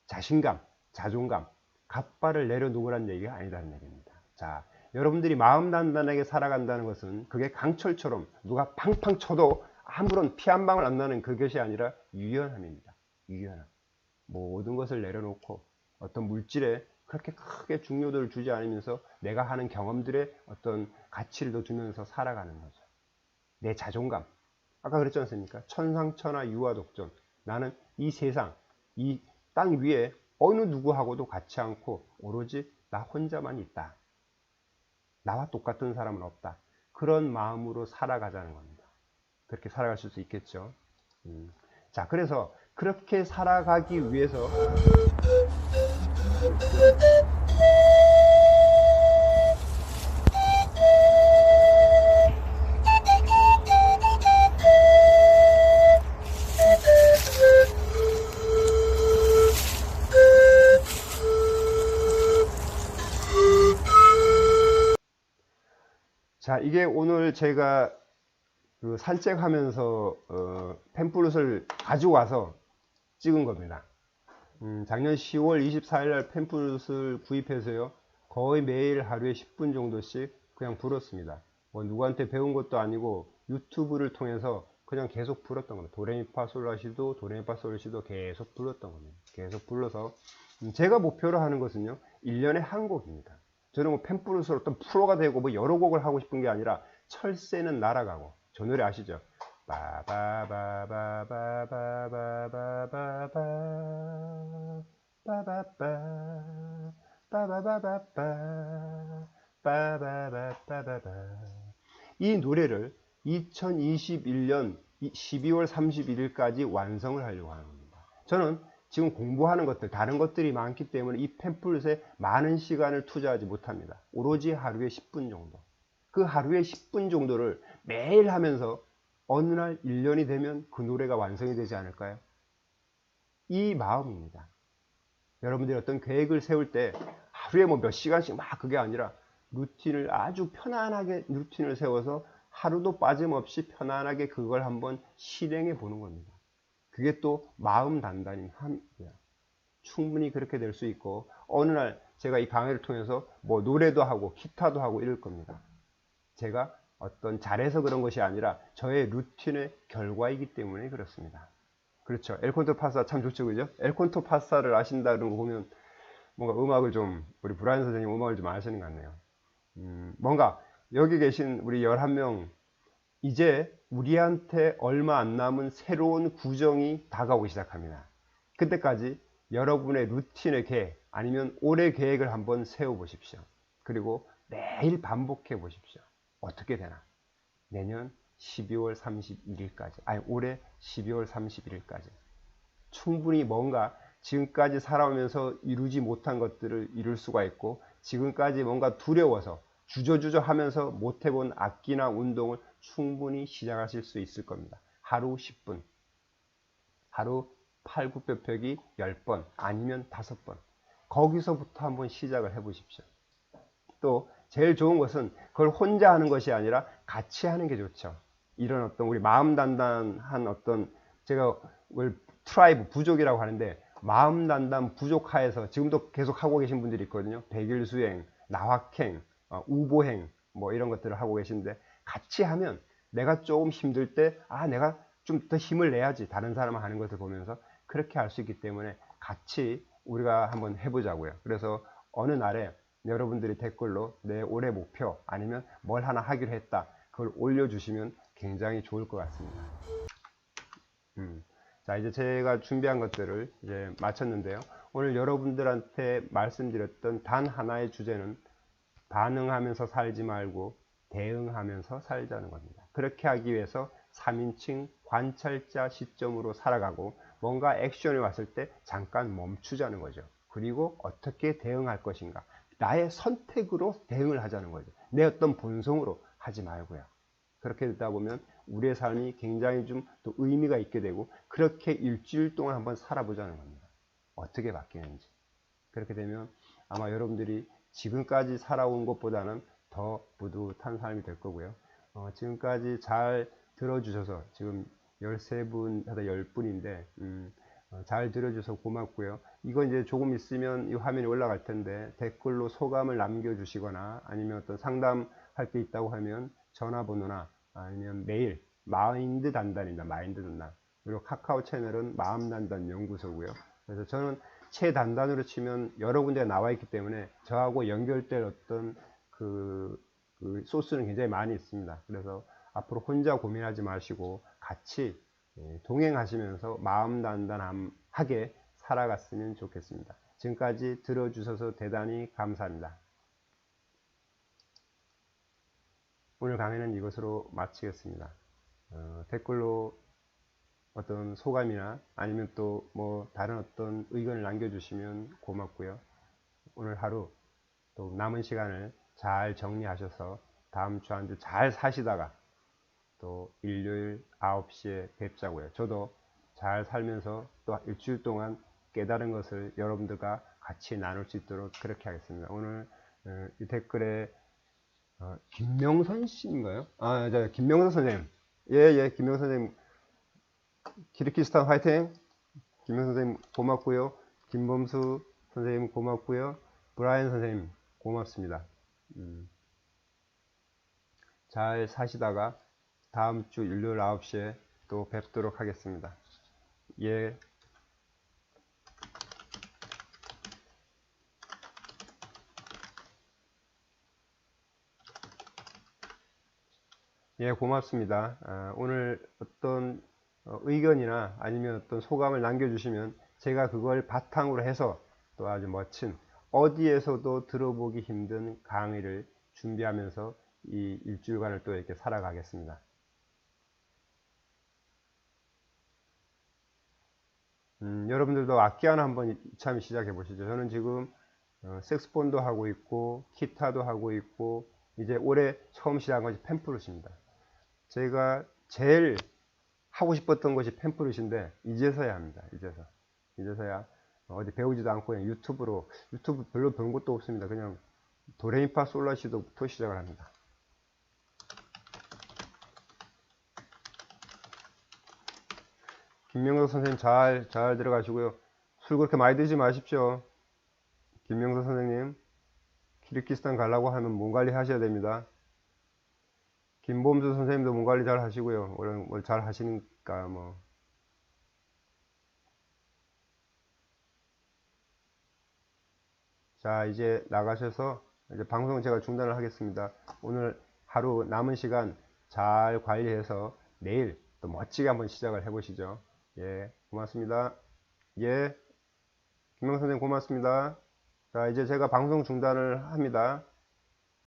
자신감, 자존감, 갑바를 내려놓으라는 얘기가 아니라는 얘기입니다. 자, 여러분들이 마음 단단하게 살아간다는 것은 그게 강철처럼 누가 팡팡 쳐도 아무런 피 한 방울 안 나는 그것이 아니라 유연함입니다. 유연함. 모든 것을 내려놓고 어떤 물질에 그렇게 크게 중요도를 주지 않으면서 내가 하는 경험들의 어떤 가치를 더 두면서 살아가는 거죠. 내 자존감. 아까 그랬지 않습니까? 천상천하 유아독존. 나는 이 세상, 이 땅 위에 어느 누구하고도 같지 않고 오로지 나 혼자만 있다. 나와 똑같은 사람은 없다. 그런 마음으로 살아가자는 겁니다. 그렇게 살아가실 수 있겠죠. 자, 그래서 그렇게 살아가기 위해서 자, 이게 오늘 제가 그 산책하면서 팸플릿을 가지고 와서 찍은 겁니다. 작년 10월 24일 날 팸플릿을 구입해서요, 거의 매일 하루에 10분 정도씩 그냥 불었습니다. 뭐 누구한테 배운 것도 아니고 유튜브를 통해서 그냥 계속 불었던 겁니다. 도레미파솔라시도 도레미파솔라시도 계속 불렀던 겁니다. 계속 불러서 제가 목표로 하는 것은요, 1년에 한 곡입니다. 저는 뭐 팸플릿으로 어떤 프로가 되고 뭐 여러 곡을 하고 싶은 게 아니라 철새는 날아가고, 저 노래 아시죠? 빠바바바바바바바바바바 빠바바 빠바바바바 빠바바바바바. 이 노래를 2021년 12월 31일까지 완성을 하려고 하는 겁니다. 저는 지금 공부하는 것들, 다른 것들이 많기 때문에 이 팸플릿에 많은 시간을 투자하지 못합니다. 오로지 하루에 10분 정도. 그 하루에 10분 정도를 매일 하면서 어느 날 1년이 되면 그 노래가 완성이 되지 않을까요? 이 마음입니다. 여러분들이 어떤 계획을 세울 때 하루에 뭐 몇 시간씩 막 그게 아니라 루틴을 아주 편안하게 루틴을 세워서 하루도 빠짐없이 편안하게 그걸 한번 실행해 보는 겁니다. 그게 또 마음 단단히 합니다. 충분히 그렇게 될 수 있고, 어느 날 제가 이 강의를 통해서 뭐 노래도 하고 기타도 하고 이럴 겁니다. 제가 어떤 잘해서 그런 것이 아니라 저의 루틴의 결과이기 때문에 그렇습니다. 그렇죠. 엘콘토 파사 참 좋죠, 그죠? 엘콘토 파사를 아신다는 거 보면 뭔가 음악을 좀, 우리 브라이언 선생님 음악을 좀 아시는 것 같네요. 뭔가 여기 계신 우리 11명, 이제 우리한테 얼마 안 남은 새로운 구정이 다가오기 시작합니다. 그때까지 여러분의 루틴의 계획, 아니면 올해 계획을 한번 세워보십시오. 그리고 매일 반복해 보십시오. 어떻게 되나? 내년 12월 31일까지, 아니 올해 12월 31일까지 충분히 뭔가 지금까지 살아오면서 이루지 못한 것들을 이룰 수가 있고, 지금까지 뭔가 두려워서 주저주저 하면서 못해본 악기나 운동을 충분히 시작하실 수 있을 겁니다. 하루 10분, 하루 팔굽혀펴기 10번, 아니면 5번. 거기서부터 한번 시작을 해보십시오. 또 제일 좋은 것은 그걸 혼자 하는 것이 아니라 같이 하는 게 좋죠. 이런 어떤 우리 마음 단단한 어떤, 제가 트라이브, 부족이라고 하는데, 마음 단단 부족 하에서 지금도 계속 하고 계신 분들이 있거든요. 백일 수행, 나확행, 우보행, 뭐 이런 것들을 하고 계신데, 같이 하면 내가 조금 힘들 때, 내가 좀 더 힘을 내야지, 다른 사람 하는 것을 보면서 그렇게 할 수 있기 때문에 같이 우리가 한번 해보자고요. 그래서 어느 날에 여러분들이 댓글로 내 올해 목표, 아니면 뭘 하나 하기로 했다, 그걸 올려주시면 굉장히 좋을 것 같습니다. 자, 이제 제가 준비한 것들을 이제 마쳤는데요. 오늘 여러분들한테 말씀드렸던 단 하나의 주제는 반응하면서 살지 말고 대응하면서 살자는 겁니다. 그렇게 하기 위해서 3인칭 관찰자 시점으로 살아가고 뭔가 액션이 왔을 때 잠깐 멈추자는 거죠. 그리고 어떻게 대응할 것인가. 나의 선택으로 대응을 하자는 거죠. 내 어떤 본성으로 하지 말고요. 그렇게 되다 보면 우리의 삶이 굉장히 좀 또 의미가 있게 되고 그렇게 일주일 동안 한번 살아보자는 겁니다. 어떻게 바뀌는지. 그렇게 되면 아마 여러분들이 지금까지 살아온 것보다는 더 뿌듯한 삶이 될 거고요. 지금까지 잘 들어주셔서 지금 13분 하다 10분인데 잘 들어주셔서 고맙고요. 이거 이제 조금 있으면 이 화면이 올라갈 텐데 댓글로 소감을 남겨주시거나 아니면 어떤 상담할 게 있다고 하면 전화번호나 아니면 메일 마인드 단단입니다. 마인드 단단. 그리고 카카오 채널은 마음 단단 연구소고요. 그래서 저는 최단단으로 치면 여러 군데가 나와 있기 때문에 저하고 연결될 어떤 그 소스는 굉장히 많이 있습니다. 그래서 앞으로 혼자 고민하지 마시고 같이 동행하시면서 마음 단단하게 살아갔으면 좋겠습니다. 지금까지 들어주셔서 대단히 감사합니다. 오늘 강의는 이것으로 마치겠습니다. 댓글로 어떤 소감이나 아니면 또 뭐 다른 어떤 의견을 남겨주시면 고맙고요. 오늘 하루 또 남은 시간을 잘 정리하셔서 다음 주 한 주 잘 사시다가 또 일요일 9시에 뵙자고요. 저도 잘 살면서 또 일주일 동안 깨달은 것을 여러분들과 같이 나눌 수 있도록 그렇게 하겠습니다. 오늘 이 댓글에 김명선 씨인가요? 김명선 선생님. 예, 김명선 선생님. 키르기스탄 화이팅! 김명선 선생님 고맙고요. 김범수 선생님 고맙고요. 브라이언 선생님 고맙습니다. 잘 사시다가 다음 주 일요일 9시에 또 뵙도록 하겠습니다. 예. 예, 고맙습니다. 오늘 어떤 의견이나 아니면 어떤 소감을 남겨주시면 제가 그걸 바탕으로 해서 또 아주 멋진 어디에서도 들어보기 힘든 강의를 준비하면서 이 일주일간을 또 이렇게 살아가겠습니다. 여러분들도 악기 하나 한번 참 시작해 보시죠. 저는 지금 색스폰도 하고 있고 기타도 하고 있고 이제 올해 처음 시작한 것이 펜플룻입니다. 제가 제일 하고 싶었던 것이 펜플룻인데 이제서야 합니다. 이제서야 어디 배우지도 않고 그냥 유튜브 별로 배운 것도 없습니다. 그냥 도레미파 솔라시도부터 시작을 합니다. 김명석 선생님 잘 들어가시고요. 술 그렇게 많이 드시지 마십시오. 김명석 선생님 키르기스탄 가려고 하면 몸 관리 하셔야 됩니다. 김범수 선생님도 몸 관리 잘 하시고요. 뭘 잘 하시니까 뭐. 자, 이제 나가셔서 이제 방송 제가 중단을 하겠습니다. 오늘 하루 남은 시간 잘 관리해서 내일 또 멋지게 한번 시작을 해보시죠. 예, 고맙습니다. 예, 김명 선생님 고맙습니다. 자, 이제 제가 방송 중단을 합니다.